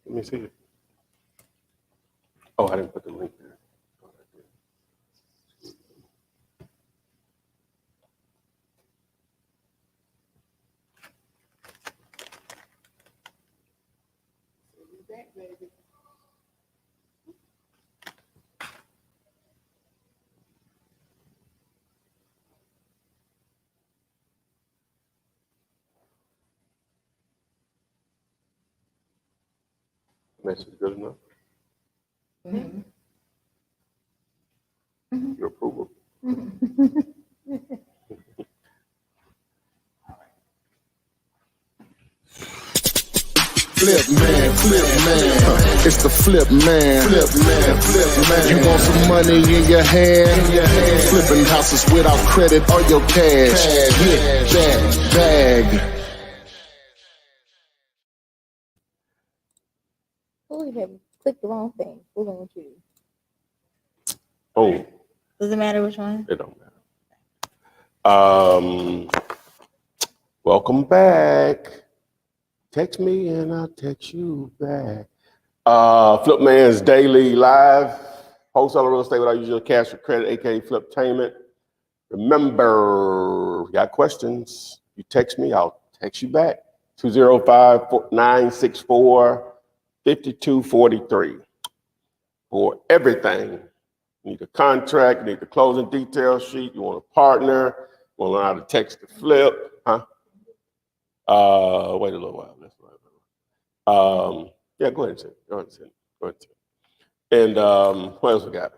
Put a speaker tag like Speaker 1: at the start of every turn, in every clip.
Speaker 1: Let me see it. Oh, I didn't put the link there.
Speaker 2: Back, baby.
Speaker 1: Message good enough?
Speaker 2: Mm-hmm.
Speaker 1: Your approval?
Speaker 3: Flip man, it's the flip man. You want some money in your hand? Flipping houses without credit or your cash. Get that bag.
Speaker 2: Oh, you have clicked the wrong thing. Hold on, what you do?
Speaker 1: Oh,
Speaker 2: Does it matter which one?
Speaker 1: it don't matter. Welcome back. Text me and I'll text you back. Flipman's Daily Live. Wholesaler real estate without using your cash or credit, aka Fliptainment. Remember, if you got questions, you text me, I'll text you back. 205-964-5243. For everything. You need a contract, you need the closing detail sheet, you want a partner, you want to learn how to text to flip, huh? Wait a little while. Yeah, go ahead and sit. And what else we got?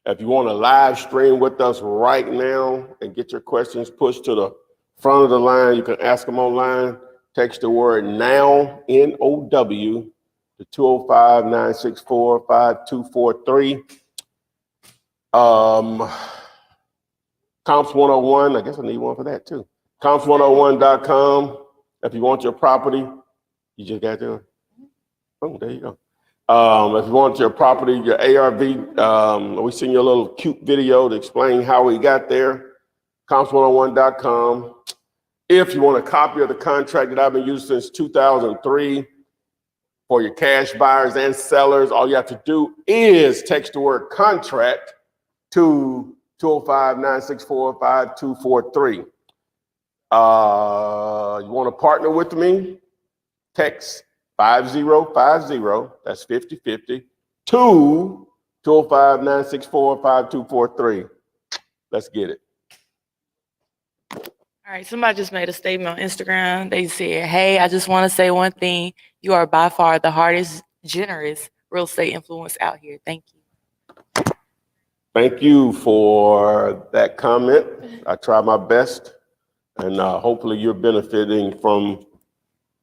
Speaker 1: If you want to live stream with us right now and get your questions pushed to the front of the line, you can ask them online. Text the word NOW, N-O-W, to 205-964-5243. Comps 101, I guess I need one for that too. Comps101.com. If you want your property, you just got to, oh, there you go. If you want your property, your ARV, we send you a little cute video to explain how we got there. Comps101.com. If you want a copy of the contract that I've been using since 2003 for your cash buyers and sellers, all you have to do is text the word contract to 205-964-5243. You want to partner with me? Text 5050, that's 5050, to 205-964-5243. Let's get it.
Speaker 4: All right, somebody just made a statement on Instagram. They said, hey, I just want to say one thing. You are by far the hardest, generous real estate influence out here. Thank you.
Speaker 1: Thank you for that comment. I try my best, and hopefully you're benefiting from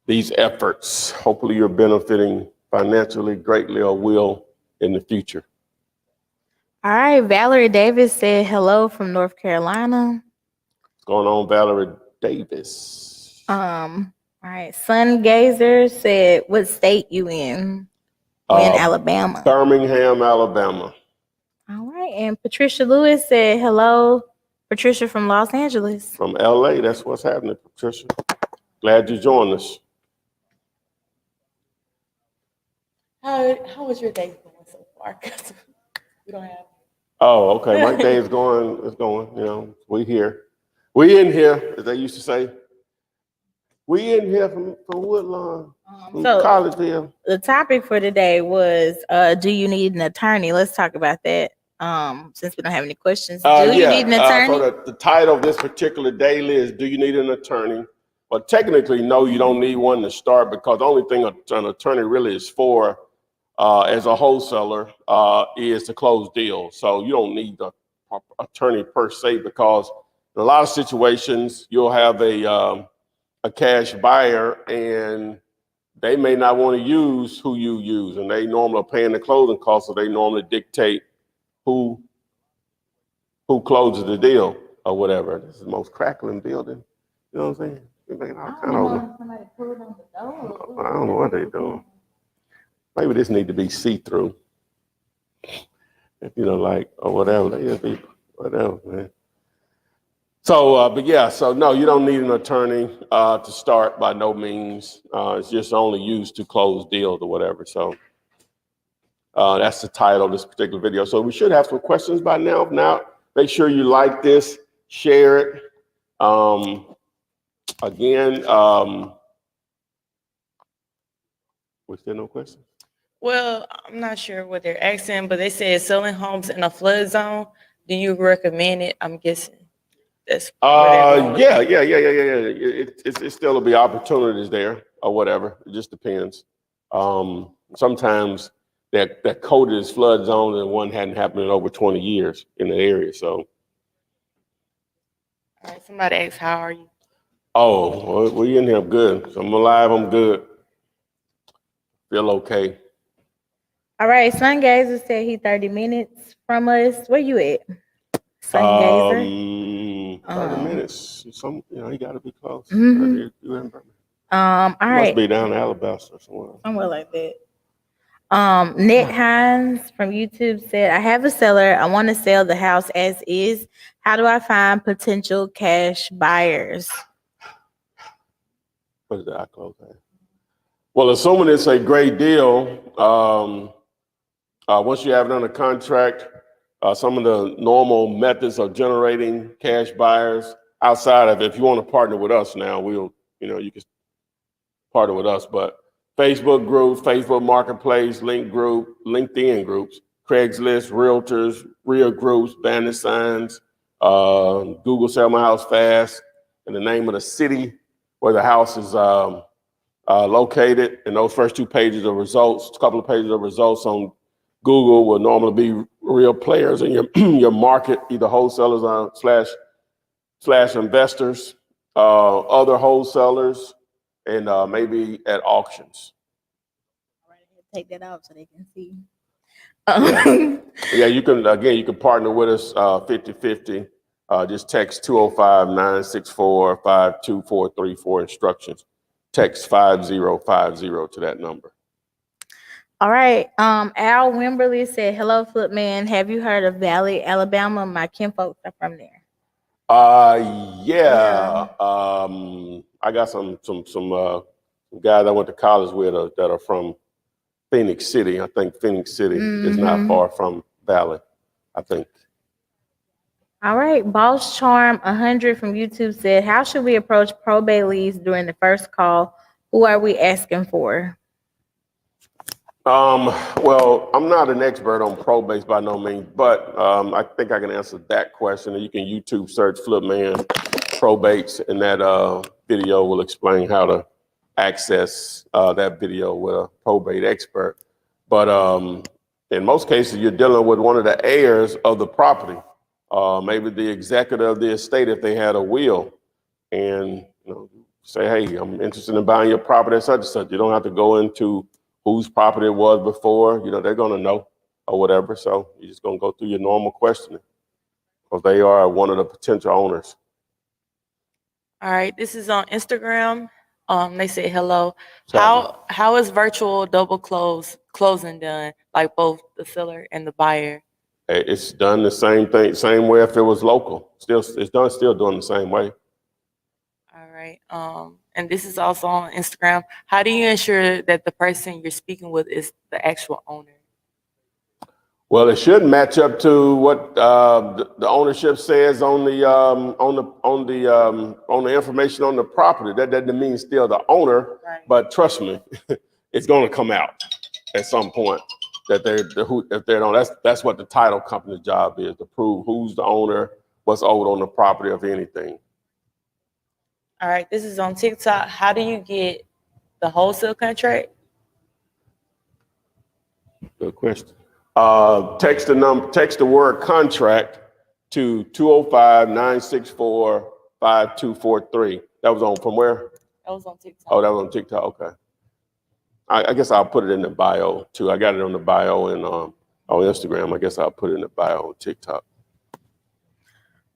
Speaker 1: these efforts. Hopefully you're benefiting financially greatly or will in the future.
Speaker 2: All right, Valerie Davis said hello from North Carolina.
Speaker 1: What's going on, Valerie Davis?
Speaker 2: All right, Sun Gazer said, what state you in? We're in Alabama.
Speaker 1: Birmingham, Alabama.
Speaker 2: All right, and Patricia Lewis said hello. Patricia from Los Angeles.
Speaker 1: From LA, that's what's happening, Patricia. Glad you joined us.
Speaker 4: How was your day going so far? We don't have.
Speaker 1: Oh, okay. My day is going. It's going. You know, we here. We in here, as they used to say. We in here from Woodlawn, from Collegeville.
Speaker 2: The topic for today was, do you need an attorney? Let's talk about that. Since we don't have any questions, do you need an attorney?
Speaker 1: So the title of this particular daily is, do you need an attorney? But technically, no, you don't need one to start, because the only thing an attorney really is for, as a wholesaler, is to close deals. So you don't need the attorney per se, because in a lot of situations, you'll have a cash buyer and they may not want to use who you use, and they normally are paying the closing costs, so they normally dictate who closes the deal or whatever. This is the most crackling building. You know what I'm saying? They're making all kind of.
Speaker 2: Somebody pulled on the door.
Speaker 1: I don't know what they're doing. Maybe this need to be see-through. If you know, like, or whatever. They just be whatever, man. So, but yeah, so no, you don't need an attorney to start by no means. It's just only used to close deals or whatever. So that's the title of this particular video. So we should have some questions by now. Now, make sure you like this, share it. Again, was there no questions?
Speaker 4: Well, I'm not sure what they're asking, but they said selling homes in a flood zone. Do you recommend it? I'm guessing that's where they're going with it.
Speaker 1: Yeah. It still will be opportunities there or whatever. It just depends. Sometimes that coded as flood zone and one hadn't happened in over 20 years in the area. So,
Speaker 4: All right, somebody asked, how are you?
Speaker 1: oh, well, we in here good. So I'm alive. I'm good. Feel okay.
Speaker 2: All right, Sun Gazer said he 30 minutes from us. Where you at? Sun Gazer.
Speaker 1: 30 minutes. He got to be close.
Speaker 2: Mhm.
Speaker 1: You in Birmingham.
Speaker 2: All right.
Speaker 1: Must be down in Alabaster somewhere.
Speaker 2: Somewhere like that. Nick Hines from YouTube said, I have a seller. I want to sell the house as is. How do I find potential cash buyers?
Speaker 1: What is that? I close that. Well, assuming it's a great deal, once you have it under contract, some of the normal methods of generating cash buyers outside of, if you want to partner with us now, you can partner with us, but Facebook groups, Facebook Marketplace, LinkedIn groups, Craigslist, Realtors, Real groups, Bandit signs, Google Sell My House Fast, and the name of the city where the house is located, and those first two pages of results, a couple of pages of results on Google will normally be real players in your market, either wholesalers slash investors, other wholesalers, and maybe at auctions.
Speaker 2: Take that out so they can see.
Speaker 1: Yeah, you can partner with us 50-50. Just text 205-964-5243 for instructions. Text 5050 to that number.
Speaker 2: All right. Al Wimberly said, hello, Flipman. Have you heard of Valley, Alabama? My kinfolk are from there.
Speaker 1: Yeah. I got some guys I went to college with that are from Phoenix City. I think Phoenix City is not far from Valley, I think.
Speaker 2: All right. Boss Charm 100 from YouTube said, how should we approach probate leads during the first call? Who are we asking for?
Speaker 1: Well, I'm not an expert on probates by no means, but I think I can answer that question. You can YouTube search Flipman probates, and that video will explain how to access that video with a probate expert. But in most cases, you're dealing with one of the heirs of the property, maybe the executor of the estate if they had a will, and say, hey, I'm interested in buying your property at such and such. You don't have to go into whose property it was before. They're going to know or whatever. So you're just going to go through your normal questioning because they are one of the potential owners.
Speaker 4: All right, this is on Instagram. They say hello. How is virtual double closing done, like both the seller and the buyer?
Speaker 1: It's done the same same way if it was local. Still doing the same way.
Speaker 4: All right. And this is also on Instagram. How do you ensure that the person you're speaking with is the actual owner?
Speaker 1: Well, it should match up to what the ownership says on the information on the property. That doesn't mean still the owner, right. But trust me, it's going to come out at some point that if they're on. That's what the title company's job is, to prove who's the owner, what's owed on the property, of anything.
Speaker 4: All right, this is on TikTok. How do you get the wholesale contract?
Speaker 1: Good question. Text the word contract to 205-964-5243. That was on from where?
Speaker 4: That was on TikTok.
Speaker 1: Oh, that was on TikTok. Okay. I guess I'll put it in the bio too. I got it on the bio and on Instagram. I guess I'll put it in the bio on TikTok.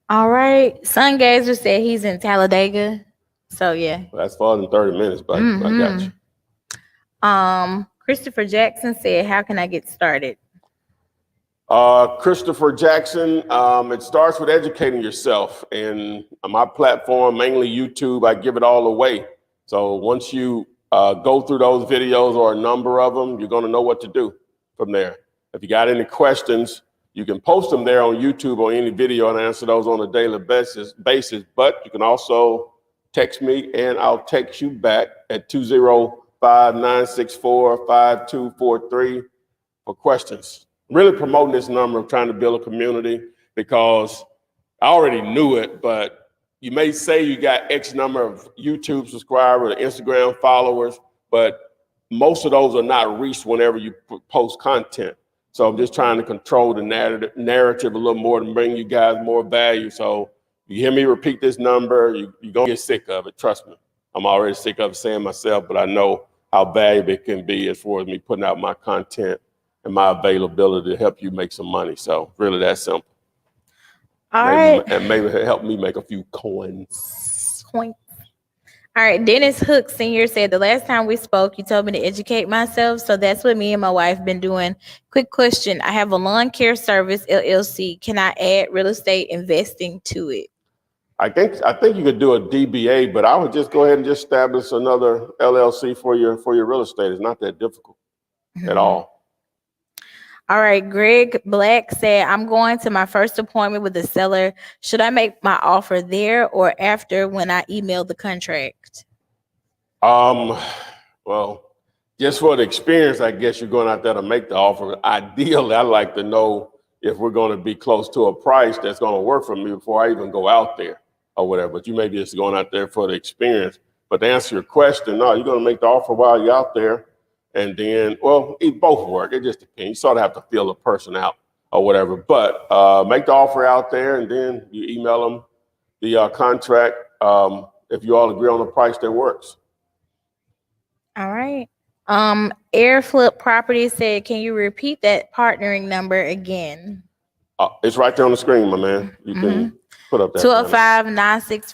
Speaker 2: All right. Sun Gazer said he's in Talladega. So yeah.
Speaker 1: Well, that's farther than 30 minutes, but I got you.
Speaker 2: Christopher Jackson said, how can I get started?
Speaker 1: Christopher Jackson, it starts with educating yourself. And on my platform, mainly YouTube, I give it all away. So once you go through those videos or a number of them, you're going to know what to do from there. If you got any questions, you can post them there on YouTube or any video and answer those on a daily basis. But you can also text me and I'll text you back at 205-964-5243 for questions. Really promoting this number, trying to build a community because I already knew it, but you may say you got X number of YouTube subscribers or Instagram followers, but most of those are not reached whenever you post content. So I'm just trying to control the narrative a little more to bring you guys more value. So you hear me repeat this number, you're going to get sick of it. Trust me. I'm already sick of saying myself, but I know how valuable it can be as far as me putting out my content and my availability to help you make some money. So really that simple.
Speaker 2: All right.
Speaker 1: And maybe help me make a few coins.
Speaker 2: All right. Dennis Hook Sr. said, the last time we spoke, you told me to educate myself. So that's what me and my wife been doing. Quick question. I have a lawn care service LLC. Can I add real estate investing to it?
Speaker 1: I think you could do a DBA, but I would just go ahead and just establish another LLC for your real estate. It's not that difficult at all.
Speaker 2: All right, Greg Black said, I'm going to my first appointment with the seller. Should I make my offer there or after when I email the contract?
Speaker 1: Well, just for the experience, I guess you're going out there to make the offer. Ideally, I like to know if we're going to be close to a price that's going to work for me before I even go out there or whatever. But you may be just going out there for the experience. But to answer your question, no, you're going to make the offer while you're out there. And then, well, it both work. It just depends. You sort of have to feel the person out or whatever. But make the offer out there, and then you email them the contract if you all agree on a price that works.
Speaker 2: All right. Airflip Property said, can you repeat that partnering number again?
Speaker 1: It's right there on the screen, my man. You can put up that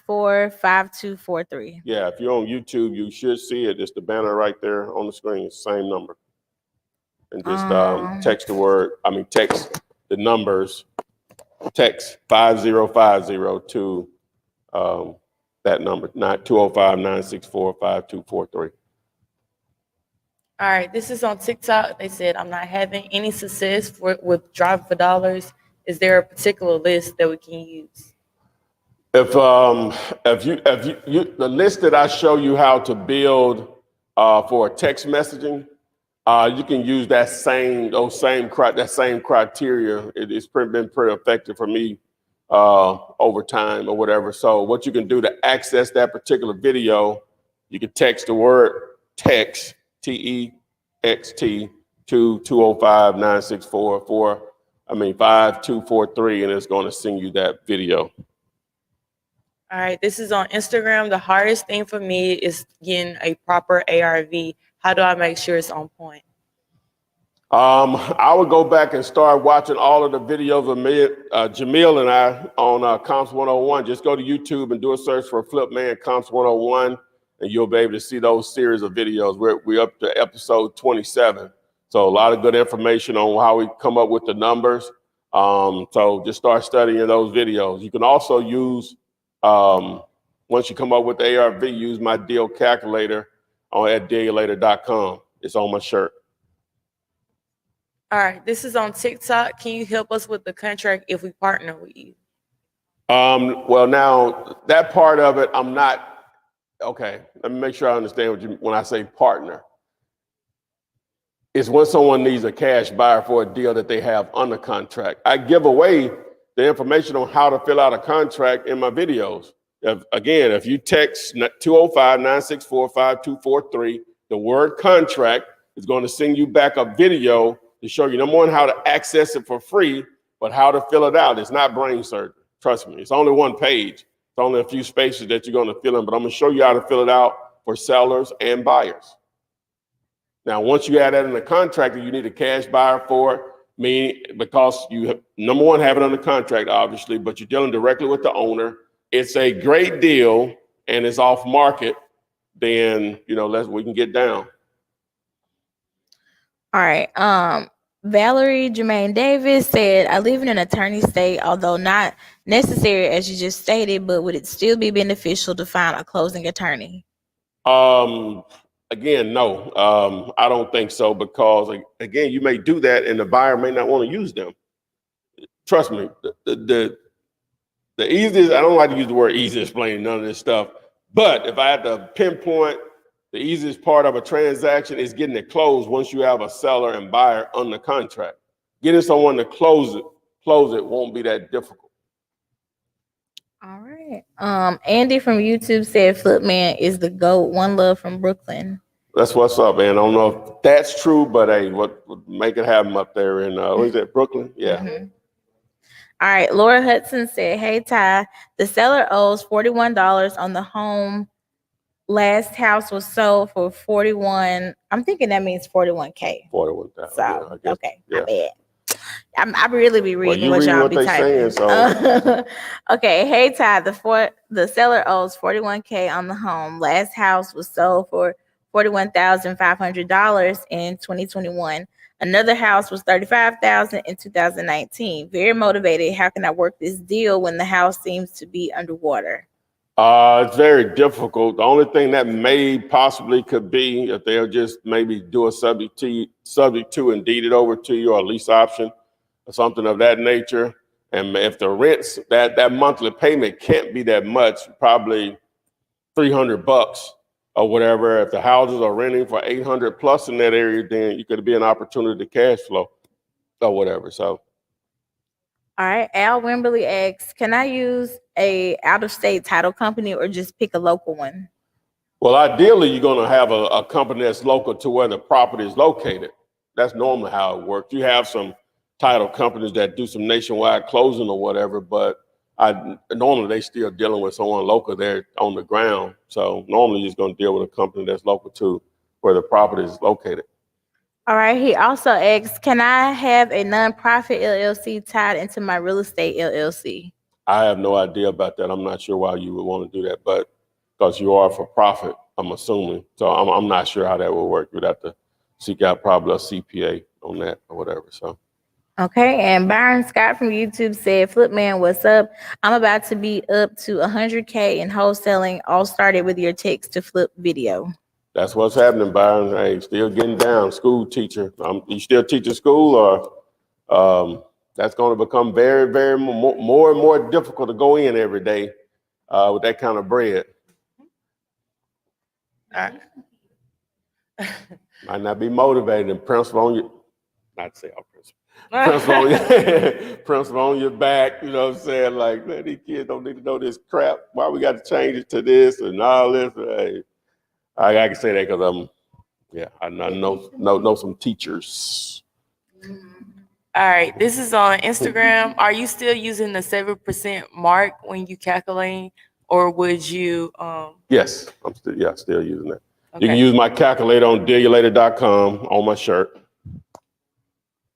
Speaker 2: 205-964-5243.
Speaker 1: Yeah, if you're on YouTube, you should see it. It's the banner right there on the screen. It's the same number. And just text the numbers, text 5050 to that number, 205-964-5243.
Speaker 4: All right, this is on TikTok. They said, I'm not having any success with driving for dollars. Is there a particular list that we can use?
Speaker 1: If you the list that I show you how to build for text messaging, you can use that same criteria. It's been pretty effective for me over time or whatever. So what you can do to access that particular video, you can text the word text, TEXT, to 205-964-5243, and it's going to send you that video.
Speaker 4: All right, this is on Instagram. The hardest thing for me is getting a proper ARV. How do I make sure it's on point?
Speaker 1: I would go back and start watching all of the videos of Jamil and I on Comps 101. Just go to YouTube and do a search for Flipman Comps 101, and you'll be able to see those series of videos. We're up to episode 27. So a lot of good information on how we come up with the numbers. So just start studying those videos. You can also use, once you come up with the ARV, use my deal calculator at dealelator.com. It's on my shirt.
Speaker 4: All right, this is on TikTok. Can you help us with the contract if we partner with you?
Speaker 1: Well, now that part of it, I'm not, okay, let me make sure I understand when I say partner. It's when someone needs a cash buyer for a deal that they have under contract. I give away the information on how to fill out a contract in my videos. If you text 205-964-5243, the word contract is going to send you back a video to show you, number one, how to access it for free, but how to fill it out. It's not brain surgery. Trust me. It's only one page. It's only a few spaces that you're going to fill in, but I'm going to show you how to fill it out for sellers and buyers. Now, once you add that in the contract, you need a cash buyer for it, meaning because you have, number one, have it under contract, obviously, but you're dealing directly with the owner. It's a great deal and it's off market, then, we can get down.
Speaker 2: All right. Valerie Jermaine Davis said, I live in an attorney state, although not necessary as you just stated, but would it still be beneficial to find a closing attorney?
Speaker 1: Again, no, I don't think so because again, you may do that and the buyer may not want to use them. Trust me, the easiest, I don't like to use the word easy explaining none of this stuff, but if I had to pinpoint the easiest part of a transaction is getting it closed once you have a seller and buyer under contract. Getting someone to close it won't be that difficult.
Speaker 2: All right. Andy from YouTube said Flipman is the GOAT. One love from Brooklyn.
Speaker 1: That's what's up, man. I don't know if that's true, but hey, what would make it happen up there in what is it, Brooklyn? Yeah.
Speaker 2: Mm-hmm. All right. Laura Hudson said, hey Ty, the seller owes $41 on the home. Last house was sold for 41. I'm thinking that means 41K.
Speaker 1: 41,000.
Speaker 2: So
Speaker 1: Yeah,
Speaker 2: okay,
Speaker 1: yeah.
Speaker 2: my bad. I really be reading what y'all be typing.
Speaker 1: Saying, so.
Speaker 2: Okay, hey Ty, the seller owes 41K on the home. Last house was sold for $41,500 in 2021. Another house was $35,000 in 2019. Very motivated. How can I work this deal when the house seems to be underwater?
Speaker 1: It's very difficult. The only thing that may possibly could be if they'll just maybe do a subject to and deed it over to you, or a lease option or something of that nature. And if the rents, that monthly payment can't be that much, probably $300 or whatever. If the houses are renting for 800 plus in that area, then you could be an opportunity to cash flow or whatever. So.
Speaker 2: All right, Al Wimberly asks, can I use a out-of-state title company or just pick a local one?
Speaker 1: Well, ideally, you're going to have a company that's local to where the property is located. That's normally how it works. You have some title companies that do some nationwide closing or whatever, but normally they still dealing with someone local there on the ground. So normally you're just going to deal with a company that's local to where the property is located.
Speaker 2: All right. He also asks, can I have a nonprofit LLC tied into my real estate LLC?
Speaker 1: I have no idea about that. I'm not sure why you would want to do that, but because you are for profit, I'm assuming. So I'm not sure how that will work. You'd have to seek out probably a CPA on that or whatever. So.
Speaker 2: Okay. And Byron Scott from YouTube said, Flipman, what's up? I'm about to be up to 100K in wholesaling. All started with your text to flip video.
Speaker 1: That's what's happening, Byron. Hey, still getting down. School teacher. You still teach at school, or that's going to become very, very more and more difficult to go in every day with that kind of bread. Might not be motivated. And principal on your, not to say all principal on your back. You know what I'm saying? Like, man, these kids don't need to know this crap. Why we got to change it to this and all this? Hey, I can say that because I know some teachers.
Speaker 4: All right, this is on Instagram. Are you still using the 7% mark when you calculate, or would you?
Speaker 1: Yes, I'm still using that.
Speaker 4: Okay.
Speaker 1: You can use my calculator on dealulator.com on my shirt,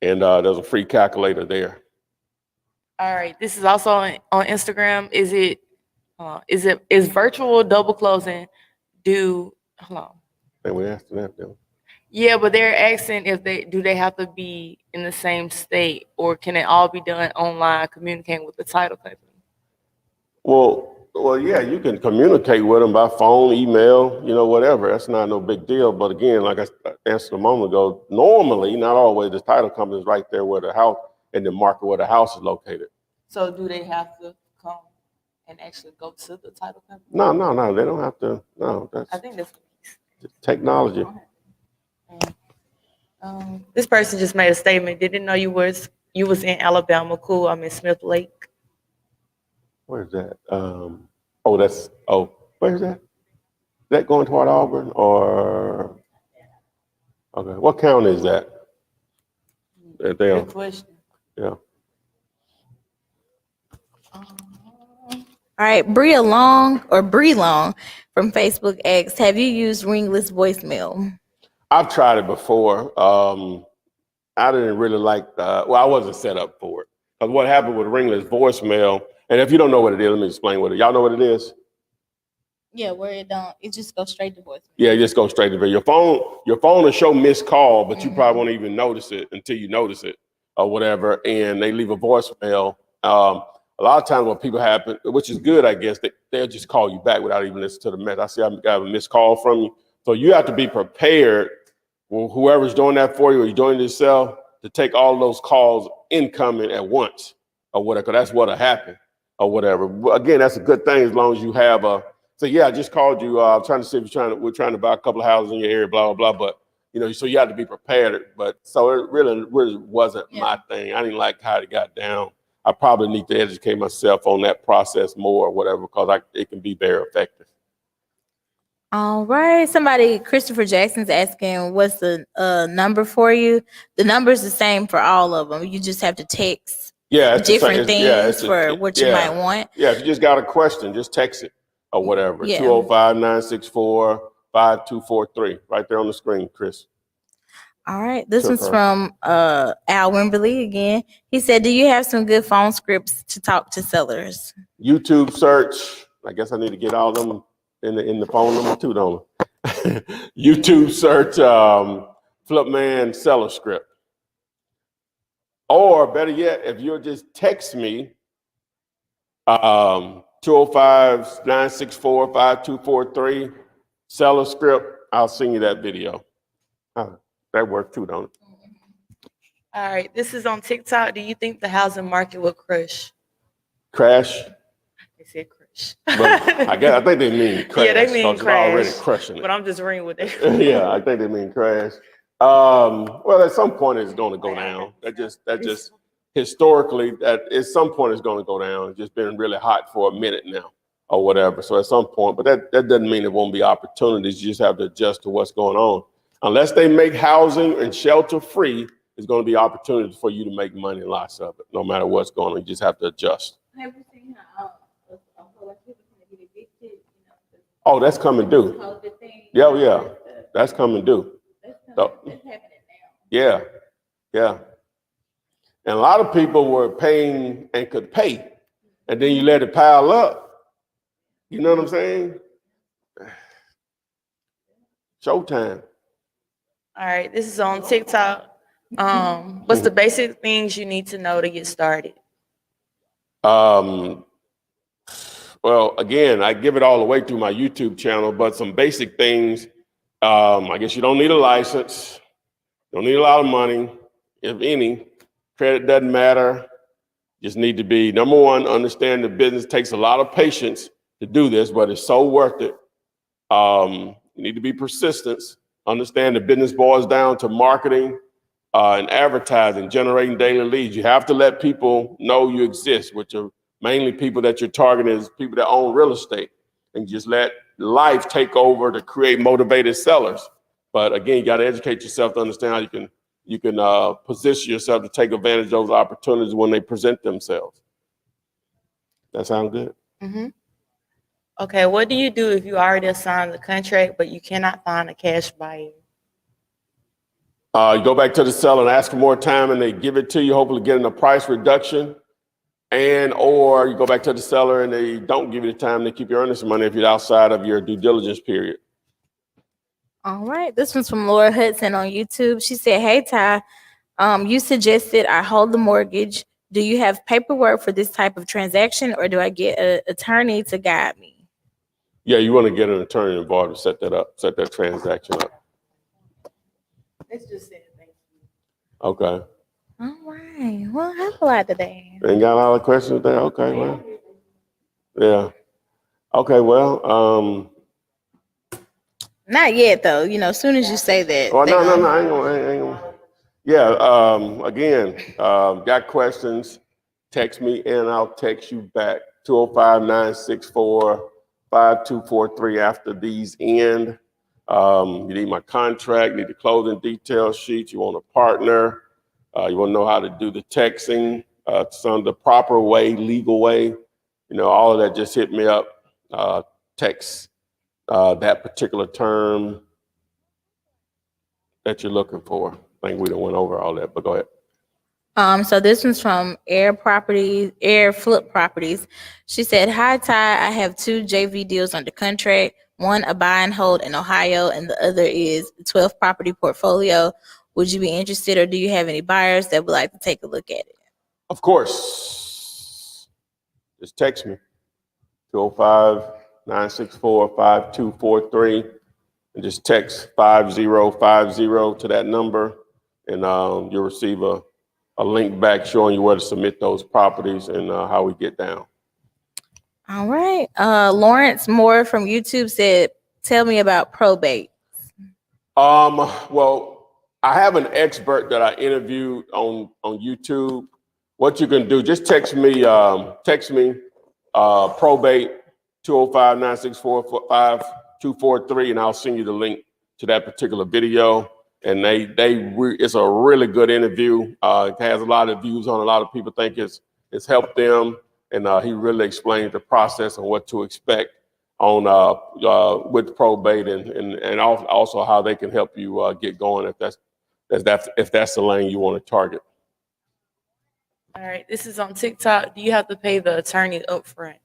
Speaker 1: and there's a free calculator there.
Speaker 4: All right, this is also on Instagram. Is virtual double closing do? Hold on.
Speaker 1: And we asked that.
Speaker 4: Yeah, but they're asking if they have to be in the same state, or can it all be done online, communicating with the title company?
Speaker 1: Well, yeah, you can communicate with them by phone, email, whatever. That's not no big deal. But again, like I answered a moment ago, normally, not always, the title company is right there where the house, in the market where the house is located.
Speaker 4: So do they have to come and actually go to the title company?
Speaker 1: No, they don't have to. No,
Speaker 4: I think that's
Speaker 1: technology.
Speaker 4: This person just made a statement. Didn't know you was in Alabama. Cool. I'm in Smith Lake.
Speaker 1: Where's that? Where's that? Is that going toward Auburn or? Okay, what county is that?
Speaker 4: Good question.
Speaker 1: Yeah.
Speaker 2: All right, Bree Long from Facebook asks, have you used Ringless voicemail?
Speaker 1: I've tried it before. I didn't really like I wasn't set up for it. Because what happened with Ringless voicemail, and if you don't know what it is, let me explain what it is. Y'all know what it is?
Speaker 2: Yeah, where it just goes straight to voicemail.
Speaker 1: Yeah, just go straight to your phone. Your phone will show missed call, but you probably won't even notice it until you notice it or whatever. And they leave a voicemail. A lot of times what people happen, which is good, I guess, they'll just call you back without even listening to the message. I see I got a missed call from you. So you have to be prepared, well, whoever's doing that for you or you're doing it yourself, to take all those calls incoming at once or whatever, because that's what'll happen or whatever. Again, that's a good thing as long as you have so yeah, I just called you. I'm trying to see if we're trying to buy a couple of houses in your area, blah, blah, blah. But, you know, so you have to be prepared. But so it really wasn't my thing. I didn't like how it got down. I probably need to educate myself on that process more or whatever, because it can be very effective.
Speaker 2: All right. Somebody, Christopher Jackson's asking, what's the number for you? The number's the same for all of them. You just have to text different things for what you might want.
Speaker 1: Yeah, if you just got a question, just text it or whatever. 205-964-5243. Right there on the screen, Chris.
Speaker 2: All right. This one's from Al Wimberly again. He said, do you have some good phone scripts to talk to sellers?
Speaker 1: YouTube search. I guess I need to get all of them in the phone number too, don't I? YouTube search Flipman seller script. Or better yet, if you'll just text me 205-964-5243 seller script, I'll send you that video. That worked too, don't it?
Speaker 4: All right, this is on TikTok. Do you think the housing market will crash?
Speaker 1: Crash?
Speaker 4: They said crash.
Speaker 1: I think they mean crash.
Speaker 4: Yeah, they mean crash.
Speaker 1: Already crushing it.
Speaker 4: But I'm just reading what they.
Speaker 1: Yeah, I think they mean crash. Well, at some point it's going to go down. That just historically, that at some point it's going to go down. It's just been really hot for a minute now or whatever. So at some point, but that doesn't mean there won't be opportunities. You just have to adjust to what's going on. Unless they make housing and shelter free, there's going to be opportunities for you to make money, lots of it, no matter what's going on. You just have to adjust.
Speaker 2: Have you seen how a whole lot of people can get evicted?
Speaker 1: Oh, that's coming due. Yeah, that's coming due.
Speaker 2: That's happening now.
Speaker 1: Yeah. And a lot of people were paying and could pay, and then you let it pile up. You know what I'm saying? Showtime.
Speaker 4: All right, this is on TikTok. What's the basic things you need to know to get started?
Speaker 1: Well, again, I give it all away through my YouTube channel, but some basic things. I guess you don't need a license. Don't need a lot of money, if any. Credit doesn't matter. Just need to be, number one, understand the business takes a lot of patience to do this, but it's so worth it. You need to be persistent. Understand the business boils down to marketing and advertising, generating daily leads. You have to let people know you exist, which are mainly people that you're targeting is people that own real estate, and just let life take over to create motivated sellers. But again, you got to educate yourself to understand how you can position yourself to take advantage of those opportunities when they present themselves. That sound good?
Speaker 4: Mm-hmm. Okay, what do you do if you already assigned the contract, but you cannot find a cash buyer?
Speaker 1: You go back to the seller and ask for more time, and they give it to you, hopefully getting a price reduction. Or you go back to the seller and they don't give you the time to keep your earnest money if you're outside of your due diligence period.
Speaker 2: All right, this one's from Laura Hudson on YouTube. She said, hey, Ty, you suggested I hold the mortgage. Do you have paperwork for this type of transaction, or do I get an attorney to guide me?
Speaker 1: Yeah, you want to get an attorney involved to set that up, set that transaction up.
Speaker 4: Let's just say thank you.
Speaker 1: Okay.
Speaker 2: All right. Well, I have a lot today.
Speaker 1: Ain't got a lot of questions there? Okay, well. Yeah. Okay, well,
Speaker 2: not yet, though. You know, as soon as you say that.
Speaker 1: Oh, no, I ain't gonna. Yeah, again, got questions, text me and I'll text you back. 205-964-5243 after these end. You need my contract, need the closing detail sheet, you want a partner, you want to know how to do the texting, some the proper way, legal way, you know, all of that, just hit me up, text that particular term that you're looking for. I think we done went over all that, but go ahead.
Speaker 2: So this one's from Air Flip Properties. She said, "Hi Ty, I have 2 JV deals under contract. One a buy and hold in Ohio, and the other is a 12 property portfolio. Would you be interested, or do you have any buyers that would like to take a look at it?"
Speaker 1: Of course. Just text me, 205-964-5243, and just text 5050 to that number, and you'll receive a link back showing you where to submit those properties and how we get down.
Speaker 2: All right. Lawrence Moore from YouTube said, "Tell me about probate."
Speaker 1: Well, I have an expert that I interviewed on YouTube. What you can do, just text me probate 205-964-5243, and I'll send you the link to that particular video. And it's a really good interview. It has a lot of views on. A lot of people think it's helped them, and he really explains the process and what to expect on with probate, and also how they can help you get going if that's the lane you want to target.
Speaker 4: All right, this is on TikTok. Do you have to pay the attorney up front?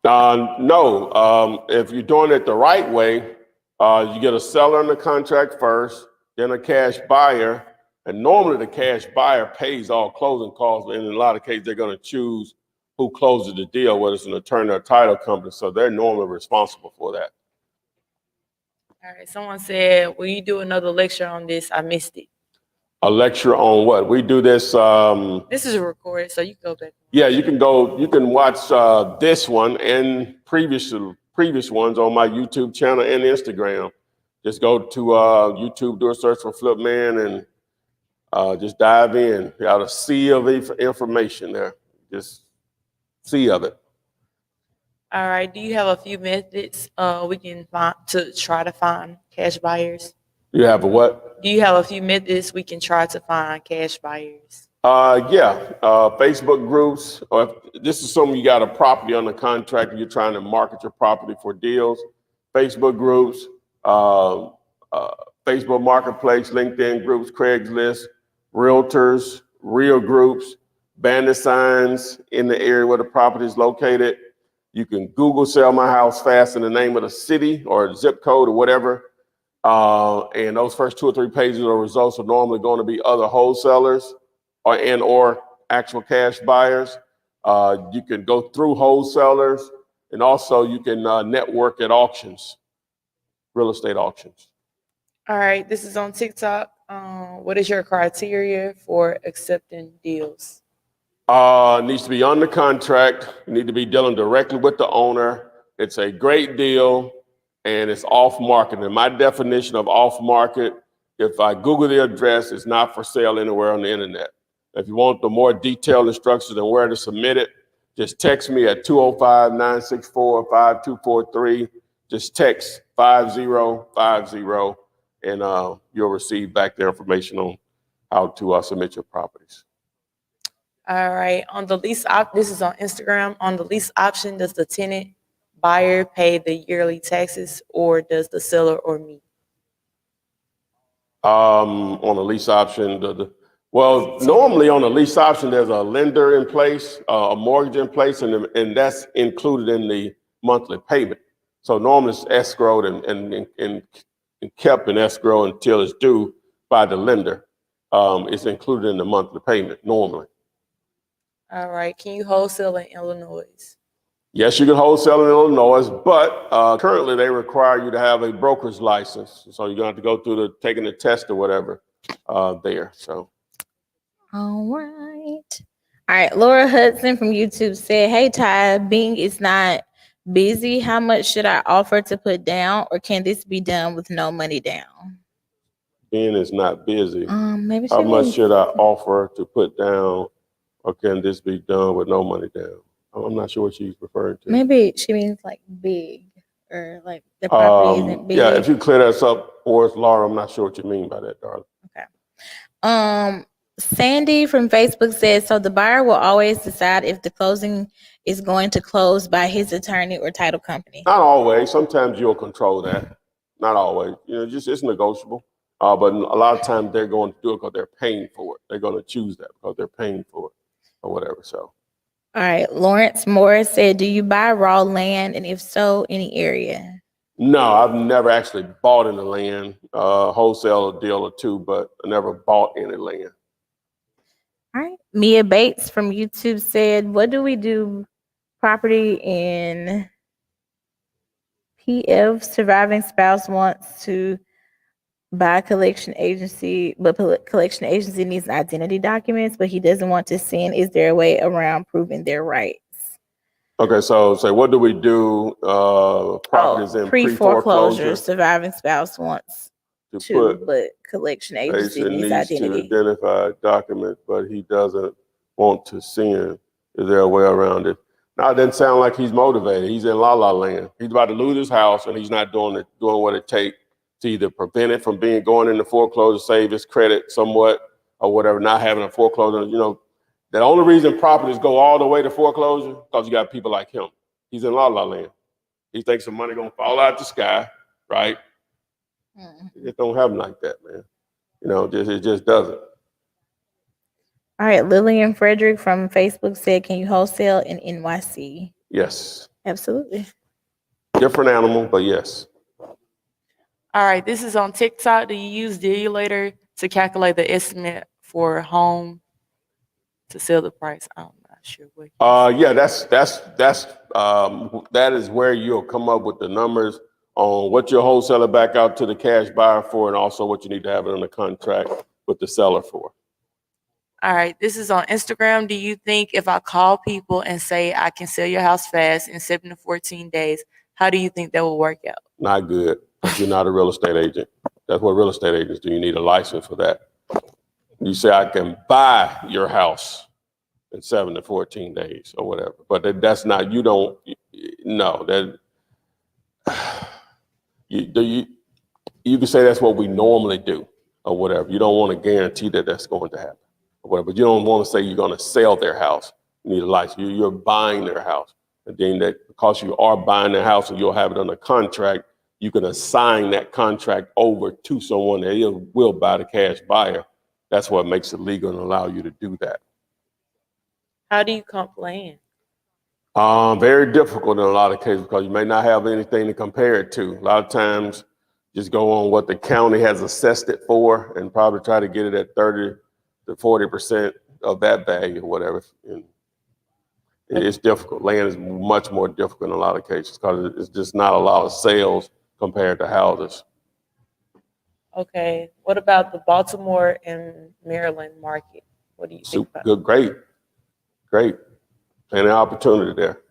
Speaker 1: No. If you're doing it the right way, you get a seller under contract first, then a cash buyer, and normally the cash buyer pays all closing costs. And in a lot of cases, they're going to choose who closes the deal, whether it's an attorney or a title company. So they're normally responsible for that.
Speaker 4: All right, someone said, "Will you do another lecture on this? I missed it."
Speaker 1: A lecture on what? We do this.
Speaker 4: This is recorded, so you can go back.
Speaker 1: Yeah, you can watch this one and previous ones on my YouTube channel and Instagram. Just go to YouTube, do a search for Flipman, and just dive in. You got a sea of information there. Just sea of it.
Speaker 4: All right, do you have a few methods we can find to try to find cash buyers?
Speaker 1: You have a what?
Speaker 4: Do you have a few methods we can try to find cash buyers?
Speaker 1: Facebook groups, or if this is something you got a property under contract and you're trying to market your property for deals, Facebook groups, Facebook Marketplace, LinkedIn groups, Craigslist, realtors, real groups, bandit signs in the area where the property is located. You can Google "sell my house fast" in the name of the city or zip code or whatever. And those first 2 or 3 pages of results are normally going to be other wholesalers or actual cash buyers. You can go through wholesalers, and also you can network at auctions, real estate auctions.
Speaker 4: All right, this is on TikTok. What is your criteria for accepting deals?
Speaker 1: Needs to be under contract. You need to be dealing directly with the owner. It's a great deal, and it's off market. And my definition of off market, if I Google the address, it's not for sale anywhere on the internet. If you want the more detailed instructions on where to submit it, just text me at 205-964-5243. Just text 5050, and you'll receive back the information on how to submit your properties.
Speaker 4: All right, on the lease this is on Instagram. On the lease option, does the tenant buyer pay the yearly taxes, or does the seller or me?
Speaker 1: On the lease option, normally on a lease option, there's a lender in place, a mortgage in place, and that's included in the monthly payment. So normally it's escrowed and kept in escrow until it's due by the lender. It's included in the monthly payment normally.
Speaker 4: All right, can you wholesale in Illinois?
Speaker 1: Yes, you can wholesale in Illinois, but currently they require you to have a broker's license. So you're going to have to go through taking the test or whatever there. So.
Speaker 2: All right. All right. Laura Hudson from YouTube said, "Hey Ty, Bing is not busy. How much should I offer to put down, or can this be done with no money down?"
Speaker 1: Bing is not busy.
Speaker 2: Maybe
Speaker 1: how much should I offer to put down, or can this be done with no money down? I'm not sure what she's referring to.
Speaker 2: Maybe she means like big, or like the property isn't big.
Speaker 1: Yeah, if you clear that up for us, Laura, I'm not sure what you mean by that, darling.
Speaker 2: Okay. Sandy from Facebook says, "So the buyer will always decide if the closing is going to close by his attorney or title company?"
Speaker 1: Not always. Sometimes you'll control that. Not always. Just it's negotiable. But a lot of times they're going to do it because they're paying for it. They're going to choose that because they're paying for it or whatever. So.
Speaker 2: All right. Lawrence Morris said, do you buy raw land? And if so, any area?
Speaker 1: No, I've never actually bought any land, wholesale deal or two, but I never bought any land.
Speaker 2: All right. Mia Bates from YouTube said, what do we do property in PF? Surviving spouse wants to buy a collection agency, but collection agency needs identity documents, but he doesn't want to send. Is there a way around proving their rights?
Speaker 1: Okay, so what do we do? Properties in
Speaker 2: pre-foreclosure. Surviving spouse wants to
Speaker 1: put,
Speaker 2: but collection agency needs identity.
Speaker 1: to identify documents, but he doesn't want to send. Is there a way around it? Now, it doesn't sound like he's motivated. He's in la-la land. He's about to lose his house, and he's not doing what it takes to either prevent it from going into foreclosure, save his credit somewhat, or whatever, not having a foreclosure. You know, the only reason properties go all the way to foreclosure because you got people like him. He's in la-la land. He thinks the money gonna fall out the sky, right? It don't happen like that, man. You know, it just doesn't.
Speaker 2: All right, Lillian Frederick from Facebook said, can you wholesale in NYC?
Speaker 1: Yes.
Speaker 2: Absolutely.
Speaker 1: Different animal, but yes.
Speaker 4: All right, this is on TikTok. Do you use the Elator to calculate the estimate for a home to sell the price? I'm not sure what.
Speaker 1: Yeah, that is where you'll come up with the numbers on what your wholesaler back out to the cash buyer for, and also what you need to have it on the contract with the seller for.
Speaker 4: All right, this is on Instagram. Do you think if I call people and say I can sell your house fast in 7 to 14 days, how do you think that will work out?
Speaker 1: Not good. You're not a real estate agent. That's what real estate agents do. You need a license for that. You say I can buy your house in 7 to 14 days or whatever, but that's not. You don't. No, that you can say that's what we normally do or whatever. You don't want to guarantee that that's going to happen or whatever. But you don't want to say you're going to sell their house. You need a license. You're buying their house, and then that because you are buying their house and you'll have it on a contract, you can assign that contract over to someone that will buy the cash buyer. That's what makes it legal and allow you to do that.
Speaker 4: How do you complain?
Speaker 1: Very difficult in a lot of cases because you may not have anything to compare it to. A lot of times, just go on what the county has assessed it for and probably try to get it at 30 to 40% of that value or whatever. And it's difficult. Land is much more difficult in a lot of cases because it's just not a lot of sales compared to houses.
Speaker 4: Okay. What about the Baltimore and Maryland market? What do you think about
Speaker 1: good? Great. Plenty of opportunity there.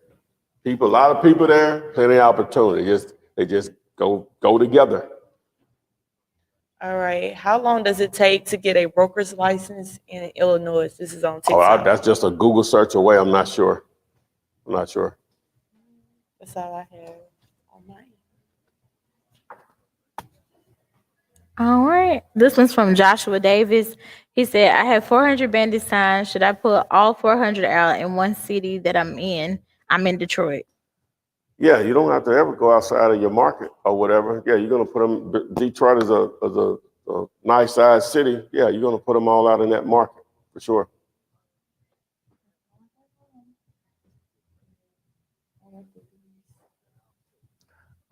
Speaker 1: A lot of people there, plenty of opportunity. They just go together.
Speaker 4: All right. How long does it take to get a broker's license in Illinois? This is on TikTok.
Speaker 1: That's just a Google search away. I'm not sure.
Speaker 4: That's all I have on mine.
Speaker 2: All right. This one's from Joshua Davis. He said, I have 400 Bandit signs. Should I put all 400 out in one city that I'm in? I'm in Detroit.
Speaker 1: Yeah, you don't have to ever go outside of your market or whatever. Yeah, you're going to put them. Detroit is a nice sized city. Yeah, you're going to put them all out in that market for sure.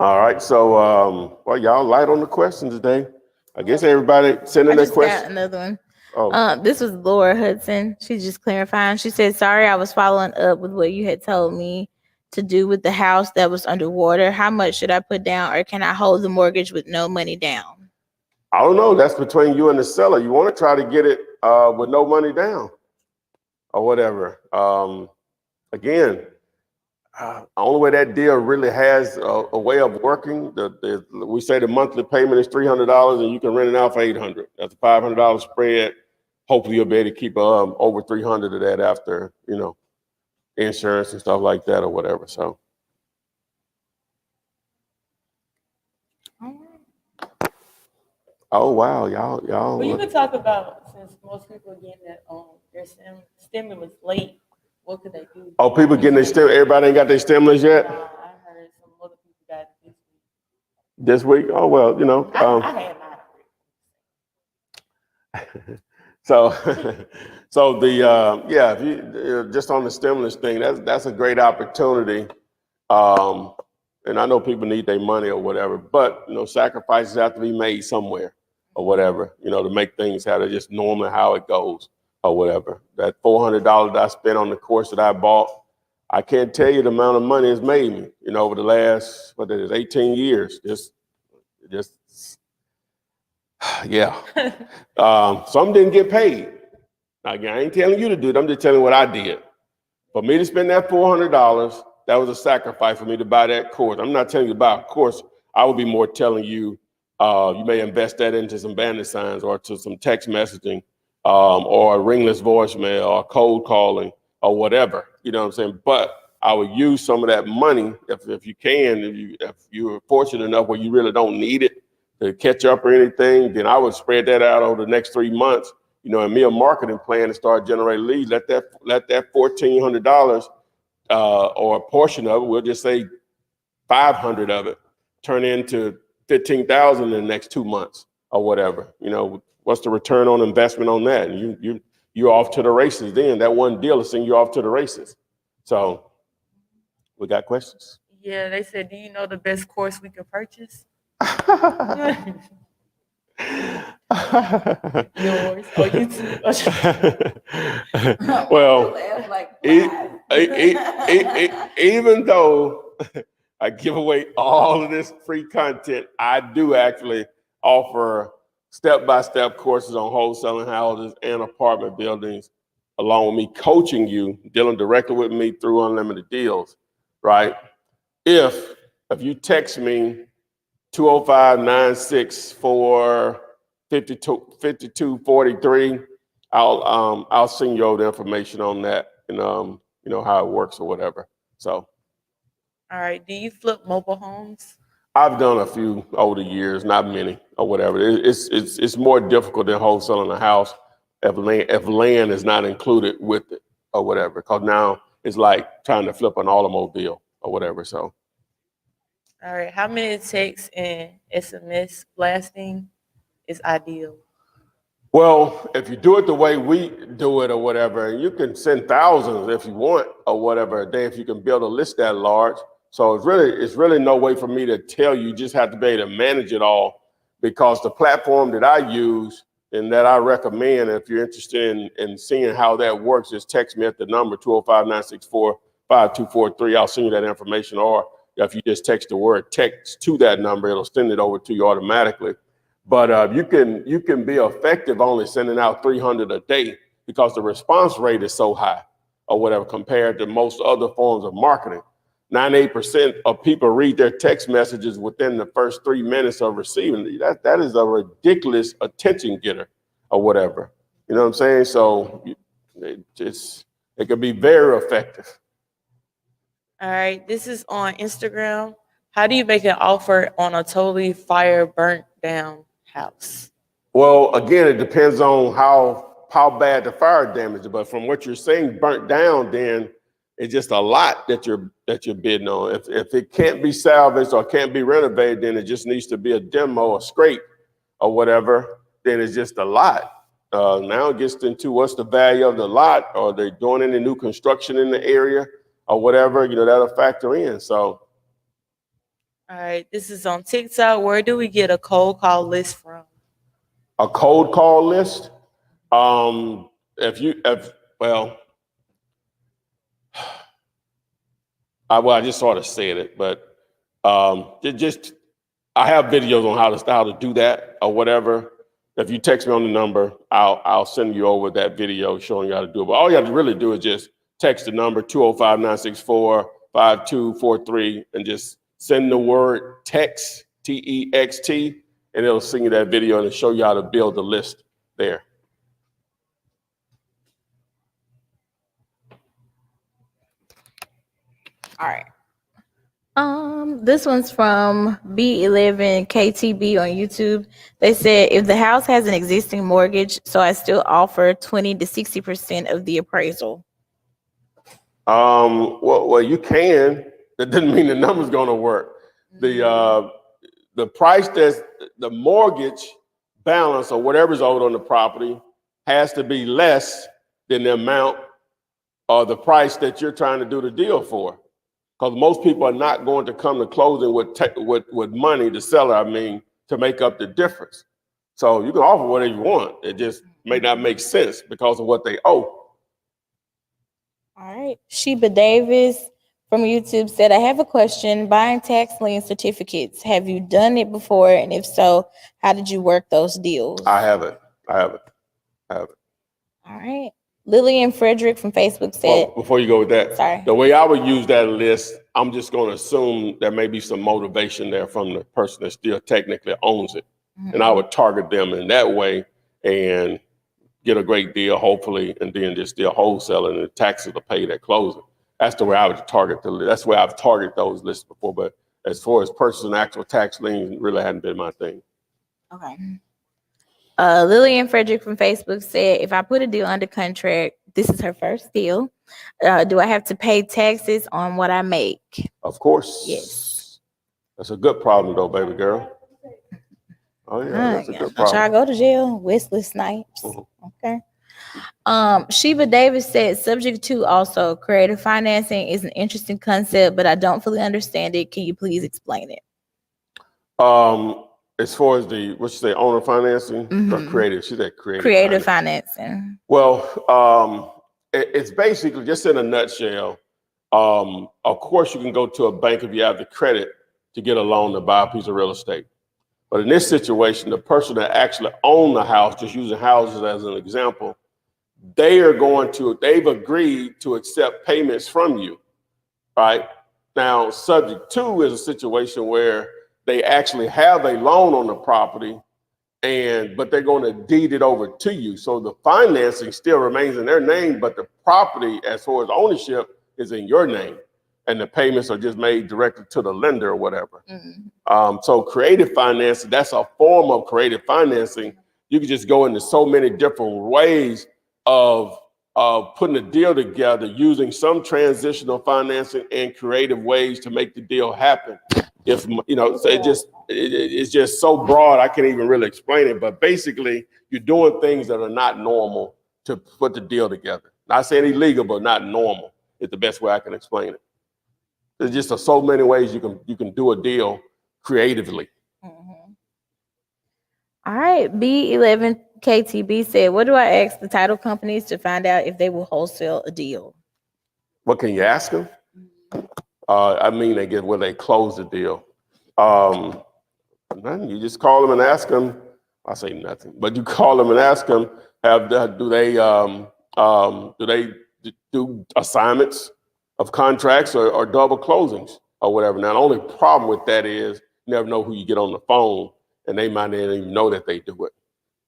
Speaker 1: All right, so well, y'all light on the questions today. I guess everybody sending their questions.
Speaker 2: Got another one.
Speaker 1: Oh.
Speaker 2: This was Laura Hudson. She's just clarifying. She said, sorry, I was following up with what you had told me to do with the house that was underwater. How much should I put down, or can I hold the mortgage with no money down?
Speaker 1: I don't know. That's between you and the seller. You want to try to get it with no money down or whatever. Again, the only way that deal really has a way of working, we say the monthly payment is $300 and you can rent it out for $800. That's a $500 spread. Hopefully you'll be able to keep over $300 of that after, insurance and stuff like that or whatever. So. Oh wow, y'all.
Speaker 4: Well, you could talk about, since most people are getting that their stimulus late. What could they do?
Speaker 1: Oh, people getting their stimulus. Everybody ain't got their stimulus yet?
Speaker 4: I heard some other people got it this week.
Speaker 1: This week? Oh, well,
Speaker 4: I had mine.
Speaker 1: So, so the yeah, if you just on the stimulus thing, that's a great opportunity. And I know people need their money or whatever, but sacrifices have to be made somewhere or whatever, to make things how they just normally how it goes or whatever. That $400 that I spent on the course that I bought, I can't tell you the amount of money it's made me, over the last 18 years. Just yeah. Some didn't get paid. Again, I ain't telling you to do it. I'm just telling you what I did. For me to spend that $400, that was a sacrifice for me to buy that course. I'm not telling you to buy a course. I would be more telling you, you may invest that into some bandit signs or to some text messaging, or a ringless voicemail or cold calling or whatever. You know what I'm saying? But I would use some of that money if you can, if you're fortunate enough where you really don't need it to catch up or anything, then I would spread that out over the next 3 months. And me a marketing plan to start generating leads. Let that $1,400 or a portion of it, we'll just say 500 of it, turn into 15,000 in the next 2 months or whatever. What's the return on investment on that? And you're off to the races. Then that one deal is sending you off to the races. So we got questions.
Speaker 4: Yeah, they said, do you know the best course we could purchase? Yours or YouTube?
Speaker 1: Well, even though I give away all of this free content, I do actually offer step-by-step courses on wholesaling houses and apartment buildings, along with me coaching you, dealing directly with me through unlimited deals, right? If you text me 205-964-5243, I'll send you all the information on that and how it works or whatever. So,
Speaker 4: all right. Do you flip mobile homes?
Speaker 1: I've done a few over the years, not many or whatever. It's more difficult than wholesaling a house if land is not included with it or whatever. Because now it's like trying to flip an automobile or whatever. So.
Speaker 4: All right. How many texts and SMS blasting is ideal?
Speaker 1: Well, if you do it the way we do it or whatever, you can send thousands if you want or whatever a day if you can build a list that large. So it's really no way for me to tell you. You just have to be able to manage it all, because the platform that I use and that I recommend, if you're interested in seeing how that works, just text me at the number 205-964-5243. I'll send you that information. Or if you just text the word text to that number, it'll send it over to you automatically. But you can be effective only sending out 300 a day, because the response rate is so high or whatever compared to most other forms of marketing. 98% of people read their text messages within the first 3 minutes of receiving. That is a ridiculous attention getter or whatever. You know what I'm saying? So it can be very effective.
Speaker 4: All right. This is on Instagram. How do you make an offer on a totally fire burnt down house?
Speaker 1: Well, again, it depends on how bad the fire damage is. But from what you're saying, burnt down, then it's just a lot that you're bidding on. If it can't be salvaged or can't be renovated, then it just needs to be a demo, a scrape, or whatever. Then it's just a lot. Now it gets into what's the value of the lot, or they're doing any new construction in the area, or whatever. That'll factor in. So.
Speaker 4: All right. This is on TikTok. Where do we get a cold call list from?
Speaker 1: A cold call list. Well. I just sort of said it, but I have videos on how to do that or whatever. If you text me on the number, I'll send you over that video showing you how to do it. But all you have to really do is just text the number 205-964-5243 and just send the word text, TEXT, and it'll send you that video and it'll show you how to build the list there.
Speaker 2: All right. This one's from B11KTB on YouTube. They said, if the house has an existing mortgage, so I still offer 20 to 60% of the appraisal.
Speaker 1: Well, you can. That doesn't mean the number's going to work. The price that's the mortgage balance or whatever's owed on the property has to be less than the amount or the price that you're trying to do the deal for. Because most people are not going to come to closing with money, the seller, I mean, to make up the difference. So you can offer whatever you want. It just may not make sense because of what they owe.
Speaker 2: All right. Sheba Davis from YouTube said, I have a question. Buying tax lien certificates. Have you done it before? And if so, how did you work those deals?
Speaker 1: I haven't.
Speaker 2: All right. Lillian Frederick from Facebook said,
Speaker 1: Well, before you go with that,
Speaker 2: sorry.
Speaker 1: the way I would use that list, I'm just going to assume there may be some motivation there from the person that still technically owns it.
Speaker 2: Mhm.
Speaker 1: And I would target them in that way and get a great deal, hopefully, and then just still wholesale and the taxes are paid at closing. That's the way I would target the list. That's the way I've targeted those lists before. But as far as purchasing actual tax liens, really hadn't been my thing.
Speaker 2: Okay. Lillian Frederick from Facebook said, if I put a deal under contract, this is her first deal. Do I have to pay taxes on what I make?
Speaker 1: Of course.
Speaker 2: Yes.
Speaker 1: That's a good problem, though, baby girl. Oh, yeah, that's a good
Speaker 2: Don't y'all
Speaker 1: problem.
Speaker 2: go to jail, Wesley Snipes.
Speaker 1: Mhm.
Speaker 2: Okay. Sheba Davis said, subject to also creative financing is an interesting concept, but I don't fully understand it. Can you please explain it?
Speaker 1: As far as what you say, owner financing or
Speaker 2: Mhm.
Speaker 1: creative? She said creative.
Speaker 2: Creative financing.
Speaker 1: Well, it's basically just in a nutshell. Of course, you can go to a bank if you have the credit to get a loan to buy a piece of real estate. But in this situation, the person that actually owned the house, just using houses as an example, they've agreed to accept payments from you, right? Now, subject to is a situation where they actually have a loan on the property, but they're going to deed it over to you. So the financing still remains in their name, but the property, as far as ownership, is in your name. And the payments are just made directly to the lender or whatever.
Speaker 2: Mhm.
Speaker 1: So creative financing, that's a form of creative financing. You can just go into so many different ways of putting a deal together using some transitional financing and creative ways to make the deal happen. If you know, so it's just so broad, I can't even really explain it. But basically, you're doing things that are not normal to put the deal together. Not saying illegal, but not normal is the best way I can explain it. There's just so many ways you can do a deal creatively.
Speaker 2: Mhm. All right. B11KTB said, what do I ask the title companies to find out if they will wholesale a deal?
Speaker 1: What can you ask them? I mean, will they close the deal? Nothing. You just call them and ask them. I say nothing, but you call them and ask them, do they do assignments of contracts or double closings or whatever? Now, the only problem with that is you never know who you get on the phone, and they might not even know that they do it.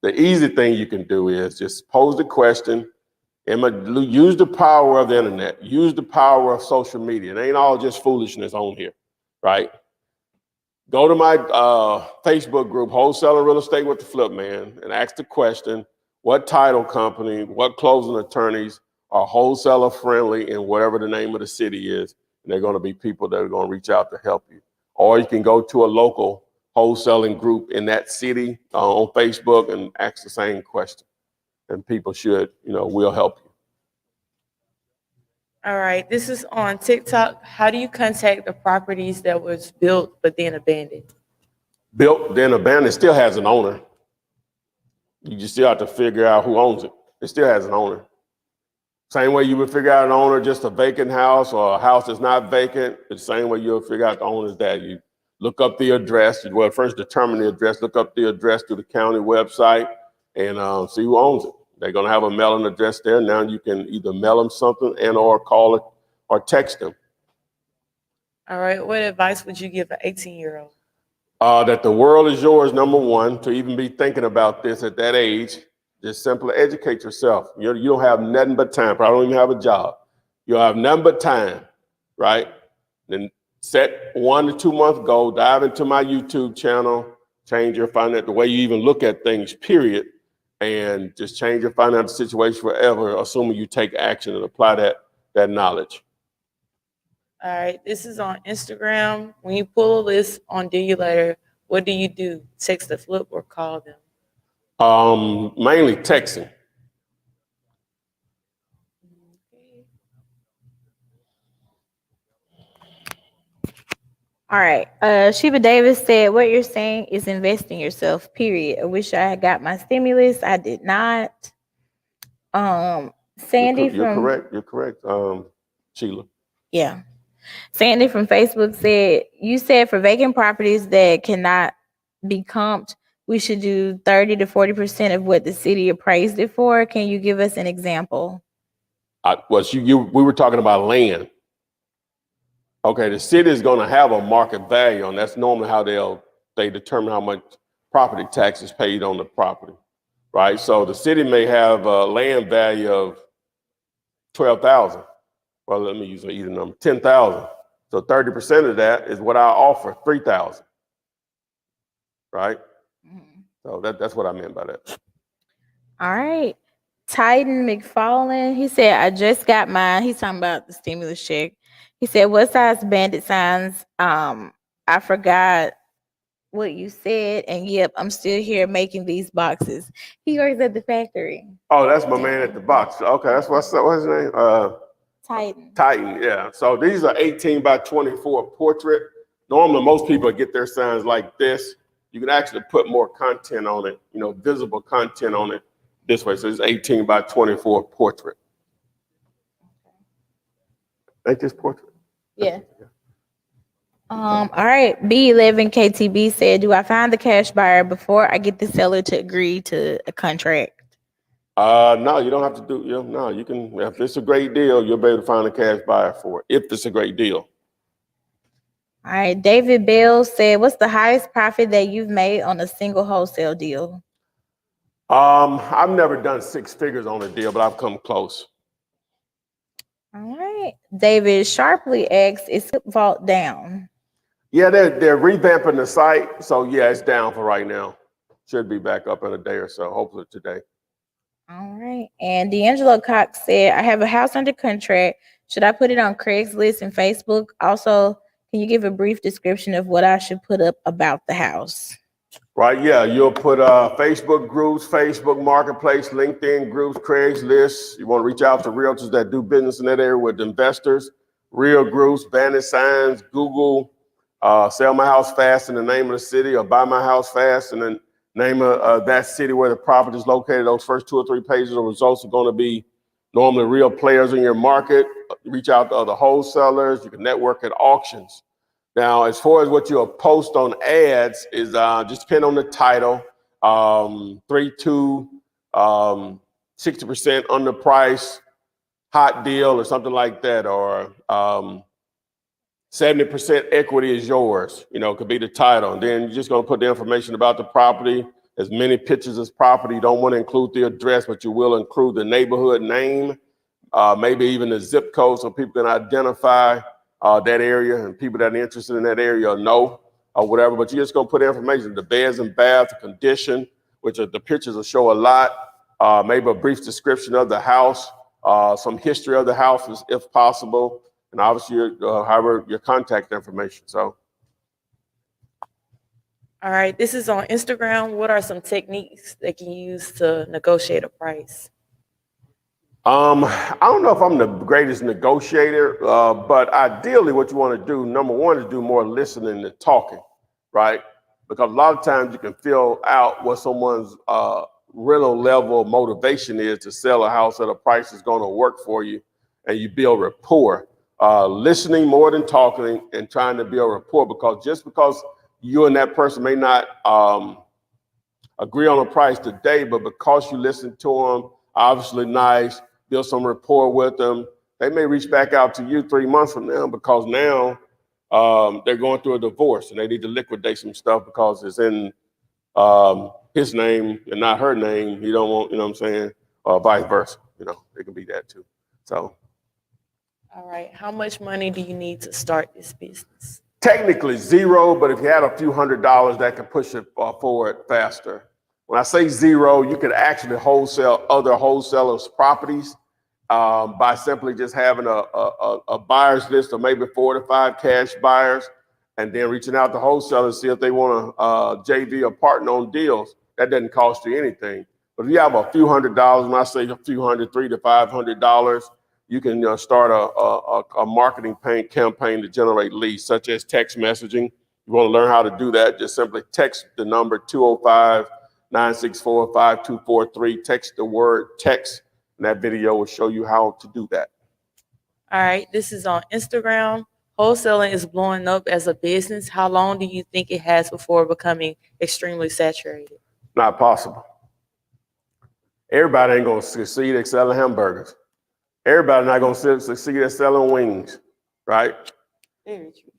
Speaker 1: The easy thing you can do is just pose the question. Use the power of the internet. Use the power of social media. It ain't all just foolishness on here, right? Go to my Facebook group, Wholesaling Real Estate with the Flip Man, and ask the question, what title company, what closing attorneys are wholesaler friendly in whatever the name of the city is, and they're going to be people that are going to reach out to help you. Or you can go to a local wholesaling group in that city on Facebook and ask the same question, and people will help you.
Speaker 4: All right, this is on TikTok. How do you contact the properties that was built but then abandoned?
Speaker 1: Built, then abandoned, still has an owner. You just still have to figure out who owns it. It still has an owner. Same way you would figure out an owner just a vacant house or a house that's not vacant. It's the same way you'll figure out the owner's that. You look up the address. Well, first determine the address. Look up the address through the county website and see who owns it. They're going to have a mailing address there. Now you can either mail them something and or call it or text them.
Speaker 4: All right, what advice would you give an 18-year-old?
Speaker 1: That the world is yours, number one, to even be thinking about this at that age. Just simply educate yourself. You don't have nothing but time. Probably don't even have a job. You'll have nothing but time, right? Then set 1 to 2 month goal, dive into my YouTube channel, change your finance, the way you even look at things, period. And just change your financial situation forever, assuming you take action and apply that knowledge.
Speaker 4: All right, this is on Instagram. When you pull a list on Do You Later, what do you do? Text the Flip or call them?
Speaker 1: Mainly texting.
Speaker 2: All right. Sheba Davis said, what you're saying is invest in yourself, period. I wish I had got my stimulus. I did not. Sandy
Speaker 1: You're
Speaker 2: from
Speaker 1: correct. You're correct, Sheila.
Speaker 2: Yeah. Sandy from Facebook said, you said for vacant properties that cannot be comped, we should do 30 to 40% of what the city appraised it for. Can you give us an example?
Speaker 1: We were talking about land. Okay, the city is going to have a market value, and that's normally how they determine how much property tax is paid on the property, right? So the city may have a land value of 12,000. Well, let me use either number, 10,000. So 30% of that is what I offer, 3,000, right?
Speaker 2: Mhm.
Speaker 1: So that's what I meant by that.
Speaker 2: All right. Titan McFarlane, he said, I just got mine. He's talking about the stimulus check. He said, what size bandit signs? I forgot what you said. And yep, I'm still here making these boxes. He works at the factory.
Speaker 1: Oh, that's my man at the box. Okay, that's what's his name?
Speaker 2: Titan.
Speaker 1: Titan, yeah. So these are 18 by 24 portrait. Normally, most people get their signs like this. You can actually put more content on it, visible content on it this way. So it's 18 by 24 portrait. Ain't this portrait?
Speaker 2: Yeah. All right. B11 KTB said, do I find the cash buyer before I get the seller to agree to a contract?
Speaker 1: No, you don't have to do, no, you can, if it's a great deal, you'll be able to find a cash buyer for it, if it's a great deal.
Speaker 2: All right. David Bell said, what's the highest profit that you've made on a single wholesale deal?
Speaker 1: I've never done 6 figures on a deal, but I've come close.
Speaker 2: All right. David Sharpley asks, is Flip Vault down?
Speaker 1: Yeah, they're revamping the site. So yeah, it's down for right now. Should be back up in a day or so, hopefully today.
Speaker 2: All right. And D'Angelo Cox said, I have a house under contract. Should I put it on Craigslist and Facebook? Also, can you give a brief description of what I should put up about the house?
Speaker 1: Right, yeah, you'll put Facebook groups, Facebook Marketplace, LinkedIn groups, Craigslist. You want to reach out to realtors that do business in that area with investors, real groups, Bandit signs, Google, sell my house fast in the name of the city, or buy my house fast in the name of that city where the property is located. Those first 2 or 3 pages of results are going to be normally real players in your market. Reach out to other wholesalers. You can network at auctions. Now, as far as what you'll post on ads is just depend on the title, 3-2, 60% under price, hot deal or something like that, or 70% equity is yours, could be the title. And then you're just gonna put the information about the property, as many pictures as property. You don't want to include the address, but you will include the neighborhood name, maybe even the zip code so people can identify that area, and people that are interested in that area know or whatever. But you're just gonna put information, the beds and bath, the condition, which the pictures will show a lot, maybe a brief description of the house, some history of the house if possible, and obviously your contact information. So.
Speaker 4: All right, this is on Instagram. What are some techniques they can use to negotiate a price?
Speaker 1: I don't know if I'm the greatest negotiator, but ideally what you want to do, number one, is do more listening than talking, right? Because a lot of times you can feel out what someone's real level of motivation is to sell a house at a price that's going to work for you, and you build rapport. Listening more than talking and trying to build rapport, because just because you and that person may not agree on a price today, but because you listen to them, obviously nice, build some rapport with them, they may reach back out to you 3 months from now, because now they're going through a divorce and they need to liquidate some stuff because it's in his name and not her name. You don't want, what I'm saying, vice versa. It can be that too. So.
Speaker 4: All right, how much money do you need to start this business?
Speaker 1: Technically zero, but if you had a few $100s, that could push it forward faster. When I say zero, you could actually wholesale other wholesalers' properties by simply just having a buyer's list of maybe 4 to 5 cash buyers, and then reaching out to wholesalers, see if they want to JV or partner on deals. that doesn't cost you anything. But if you have a few $100s, when I say a few hundred, $300 to $500, you can start a marketing campaign to generate leads, such as text messaging. You want to learn how to do that, just simply text the number 205-964-5243. Text the word text, and that video will show you how to do that.
Speaker 4: All right, this is on Instagram. Wholesaling is blowing up as a business. How long do you think it has before becoming extremely saturated?
Speaker 1: Not possible. Everybody ain't gonna succeed at selling hamburgers. Everybody not gonna succeed at selling wings, right?
Speaker 4: Very true.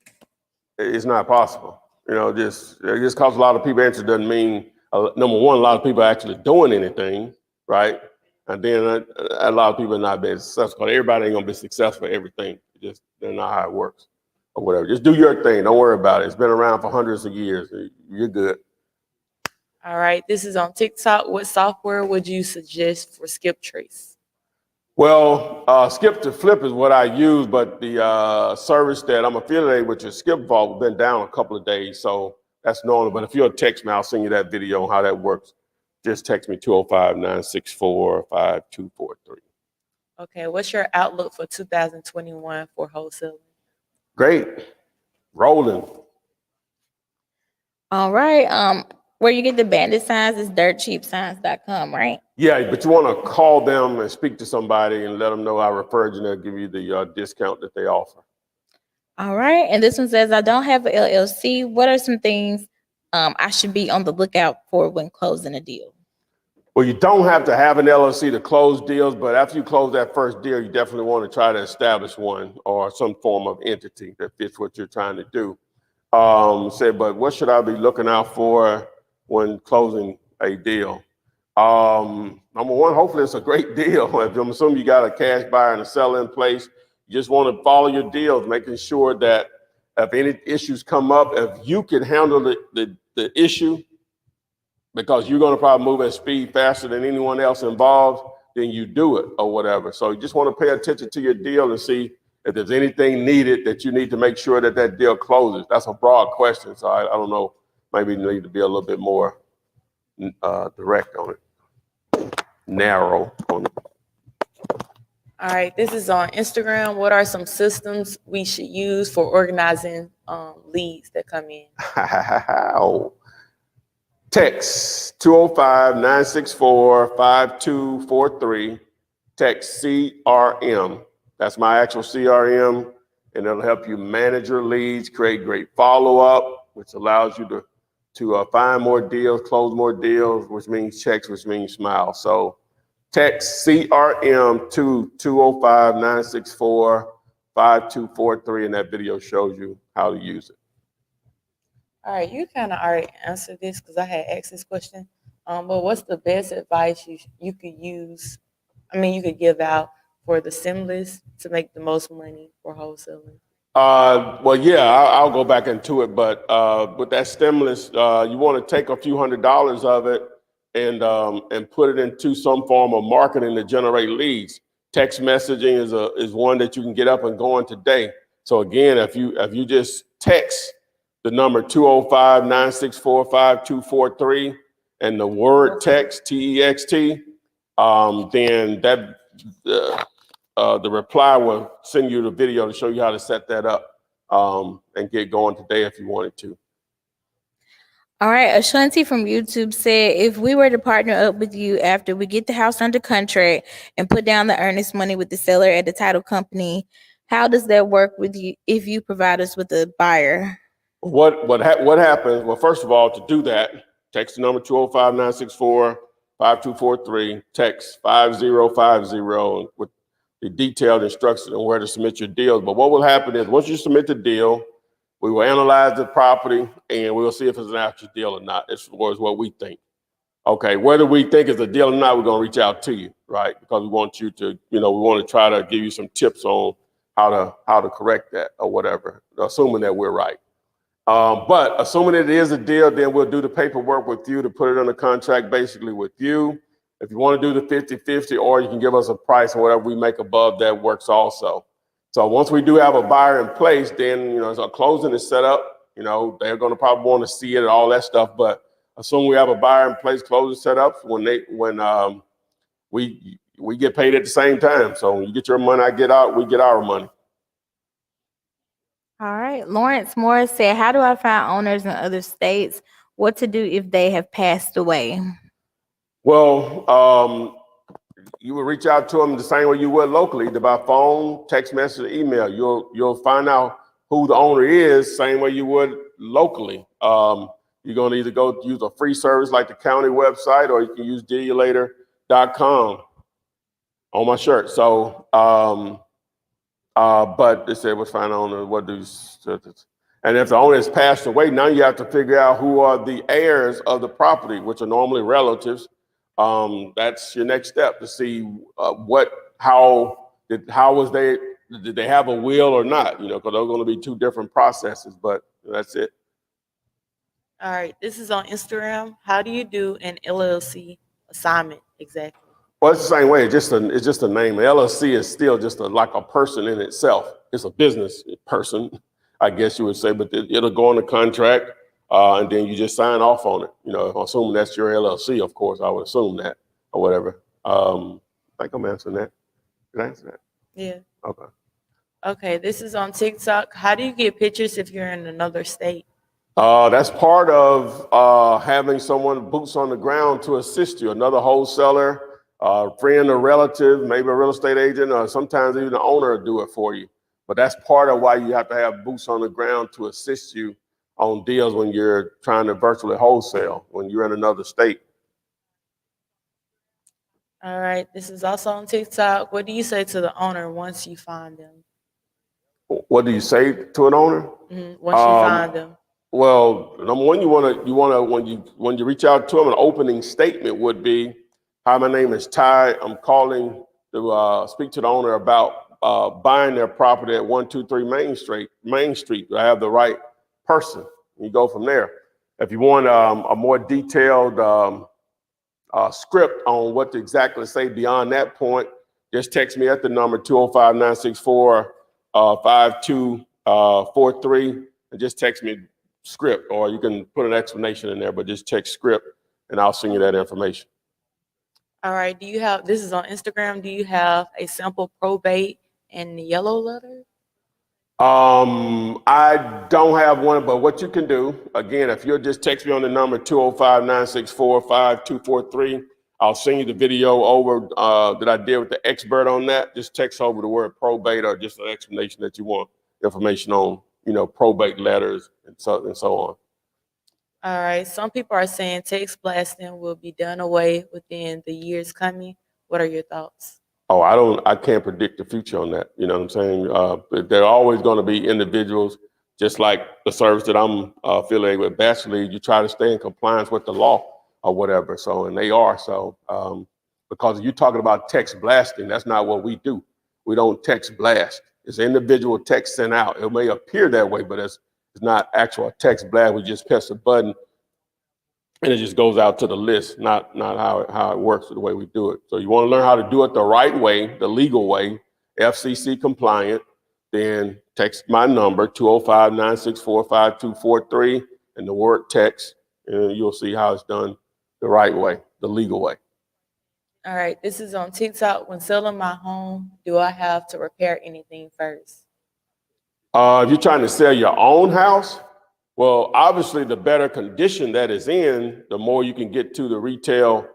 Speaker 1: It's not possible. Just because a lot of people answer doesn't mean, number one, a lot of people are actually doing anything, right? And then a lot of people are not being successful. Everybody ain't gonna be successful at everything. That's not how it works, or whatever. Just do your thing. Don't worry about it. It's been around for hundreds of years. You're good.
Speaker 4: All right, this is on TikTok. What software would you suggest for skip trace?
Speaker 1: Well, Skip to Flip is what I use, but the service that I'm affiliated with, your Skip Vault, has been down a couple of days, so that's normal. But if you'll text me, I'll send you that video on how that works. Just text me 205-964-5243.
Speaker 4: Okay, what's your outlook for 2021 for wholesaling?
Speaker 1: Great. Rolling.
Speaker 2: All right. Where you get the Bandit signs is dirtcheapsigns.com, right?
Speaker 1: Yeah, but you want to call them and speak to somebody and let them know I referred you, and they'll give you the discount that they offer.
Speaker 2: All right. And this one says, I don't have an LLC. What are some things I should be on the lookout for when closing a deal?
Speaker 1: Well, you don't have to have an LLC to close deals, but after you close that first deal, you definitely want to try to establish one or some form of entity that fits what you're trying to do. But what should I be looking out for when closing a deal? Number one, hopefully it's a great deal. If I'm assuming you got a cash buyer and a seller in place, you just want to follow your deals, making sure that if any issues come up, if you can handle the issue, because you're going to probably move at speed faster than anyone else involved, then you do it or whatever. So you just want to pay attention to your deal and see if there's anything needed that you need to make sure that that deal closes. That's a broad question, so I don't know. Maybe you need to be a little bit more direct on it, narrow on it.
Speaker 4: All right, this is on Instagram. What are some systems we should use for organizing leads that come in?
Speaker 1: Text 205-964-5243. Text CRM. That's my actual CRM, and it'll help you manage your leads, create great follow-up, which allows you to find more deals, close more deals, which means checks, which means smiles. So text CRM to 205-964-5243, and that video shows you how to use it.
Speaker 4: All right, you kind of already answered this because I had asked this question. But what's the best advice you could use? You could give out for the stimulus to make the most money for wholesaling?
Speaker 1: Well, yeah, I'll go back into it, but with that stimulus, you want to take a few $100s of it and put it into some form of marketing to generate leads. Text messaging is one that you can get up and going today. So again, if you just text the number 205-964-5243 and the word text, TEXT, then that the reply will send you the video to show you how to set that up and get going today if you wanted to.
Speaker 2: All right, Ashanti from YouTube said, if we were to partner up with you after we get the house under contract and put down the earnest money with the seller at the title company, how does that work with you if you provide us with a buyer?
Speaker 1: What happens? Well, first of all, to do that, text the number 205-964-5243, text 5050 with the detailed instructions on where to submit your deals. But what will happen is once you submit the deal, we will analyze the property and we'll see if it's an actual deal or not. As far as what we think. Okay, whether we think it's a deal or not, we're going to reach out to you, right? Because we want you to, we want to try to give you some tips on how to correct that or whatever, assuming that we're right. But assuming it is a deal, then we'll do the paperwork with you to put it under contract basically with you. If you want to do the 50-50, or you can give us a price and whatever we make above that works also. So once we do have a buyer in place, then, as our closing is set up, they're going to probably want to see it and all that stuff. But assume we have a buyer in place, closing set up. When we get paid at the same time. So when you get your money, I get out, we get our money.
Speaker 2: All right. Lawrence Morris said, how do I find owners in other states? What to do if they have passed away?
Speaker 1: Well, you would reach out to them the same way you would locally, either by phone, text message, or email. You'll find out who the owner is, same way you would locally. You're gonna either go use a free service like the county website, or you can use elator.com on my shirt. So, but they said, what's find the owner, what do, and if the owner has passed away, now you have to figure out who are the heirs of the property, which are normally relatives. That's your next step to see did they have a will or not? You know, because they're going to be two different processes. But that's it.
Speaker 4: All right, this is on Instagram. How do you do an LLC assignment exactly?
Speaker 1: Well, it's the same way. It's just a name. LLC is still just like a person in itself. It's a business person, I guess you would say. But it'll go on the contract. And then you just sign off on it. You know, assuming that's your LLC, of course, I would assume that or whatever. I think I'm answering that. Did I answer that?
Speaker 4: Yeah.
Speaker 1: Okay.
Speaker 4: Okay, this is on TikTok. How do you get pictures if you're in another state?
Speaker 1: That's part of having someone boots on the ground to assist you, another wholesaler, friend or relative, maybe a real estate agent, or sometimes even the owner will do it for you. But that's part of why you have to have boots on the ground to assist you on deals when you're trying to virtually wholesale, when you're in another state.
Speaker 4: All right, this is also on TikTok. What do you say to the owner once you find them?
Speaker 1: What do you say to an owner?
Speaker 4: Once you find them.
Speaker 1: Well, number one, you want to when you reach out to them, an opening statement would be, "Hi, my name is Ty. I'm calling to speak to the owner about buying their property at 123 Main Street. Do I have the right person?" You go from there. If you want a more detailed script on what to exactly say beyond that point, just text me at the number 205-964-5243 and just text me script, or you can put an explanation in there, but just text script and I'll send you that information.
Speaker 4: All right, this is on Instagram, do you have a sample probate and the yellow letter?
Speaker 1: I don't have one, but what you can do, again, if you'll just text me on the number 205-964-5243, I'll send you the video over that I did with the expert on that. Just text over the word probate or just an explanation that you want information on, you know, probate letters and so on.
Speaker 4: All right, some people are saying text blasting will be done away within the years coming. What are your thoughts?
Speaker 1: Oh, I can't predict the future on that. You know what I'm saying? There are always going to be individuals, just like the service that I'm affiliated with, Bachelor. You try to stay in compliance with the law or whatever. So, and they are. So, because you're talking about text blasting, that's not what we do. We don't text blast. It's individual text sent out. It may appear that way, but it's not actual text blast. We just press a button and it just goes out to the list, not how it works the way we do it. So you want to learn how to do it the right way, the legal way, FCC compliant, then text my number, 205-964-5243, and the word text, and you'll see how it's done the right way, the legal way.
Speaker 4: All right, this is on TikTok. When selling my home, do I have to repair anything first?
Speaker 1: If you're trying to sell your own house, well, obviously, the better condition that is in, the more you can get to the retail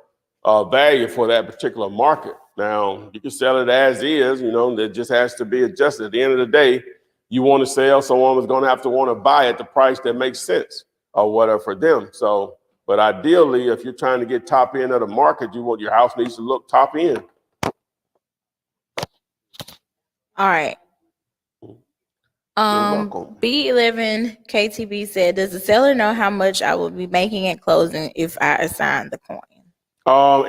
Speaker 1: value for that particular market. Now, you can sell it as is, you know, it just has to be adjusted. At the end of the day, you want to sell, someone is going to have to want to buy at the price that makes sense or whatever for them. So, but ideally, if you're trying to get top end of the market, your house needs to look top end.
Speaker 2: All right. B11 KTB said, does the seller know how much I will be making at closing if I assign the coin?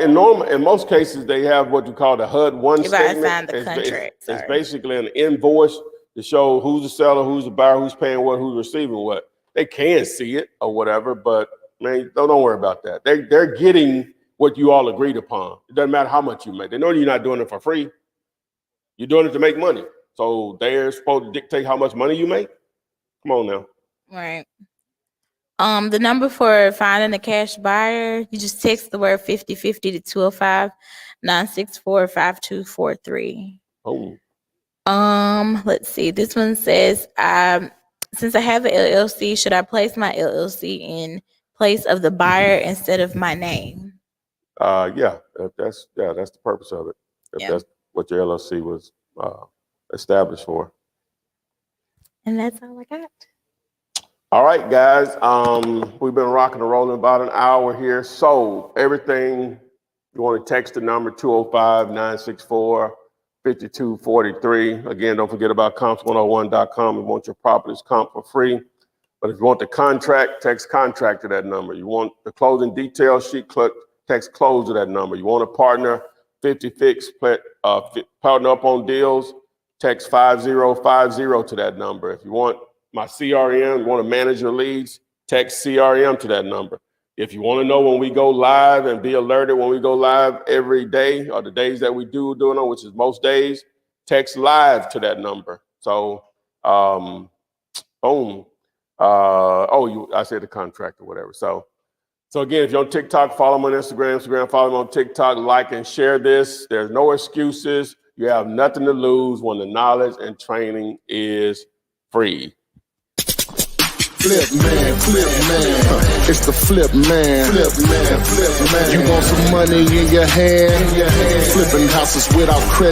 Speaker 1: In most cases, they have what you call the HUD-1 statement.
Speaker 2: I assign the contract,
Speaker 1: it's basically an invoice to show who's the seller, who's the buyer, who's paying what, who's receiving what. They can see it or whatever, but man, don't worry about that. They're getting what you all agreed upon. It doesn't matter how much you make. They know you're not doing it for free. You're doing it to make money. So they're supposed to dictate how much money you make. Come on now.
Speaker 2: Right. The number for finding a cash buyer, you just text the word 5050 to 205-964-5243.
Speaker 1: Oh,
Speaker 2: Let's see. This one says, since I have an LLC, should I place my LLC in place of the buyer instead of my name?
Speaker 1: yeah, that's the purpose of it. If
Speaker 2: Yeah.
Speaker 1: that's what your LLC was established for.
Speaker 2: And that's all I got.
Speaker 1: All right, guys. We've been rocking and rolling about an hour here. So everything, you want to text the number 205-964-5243. Again, don't forget about comps101.com. We want your properties comp for free. But if you want the contract, text contract to that number. You want the closing detail sheet, text close to that number. You want a partner, 50 fix, partner up on deals, text 5050 to that number. If you want my CRM, you want to manage your leads, text CRM to that number. If you want to know when we go live and be alerted when we go live every day or the days that we do it on, which is most days, text live to that number. So, boom. I said the contract or whatever. So again, if you're on TikTok, follow me on Instagram, follow me on TikTok, like and share this. There's no excuses. You have nothing to lose when the knowledge and training is free.
Speaker 3: Flip man, it's the flip man. You want some money in your hand? Flipping houses without credit.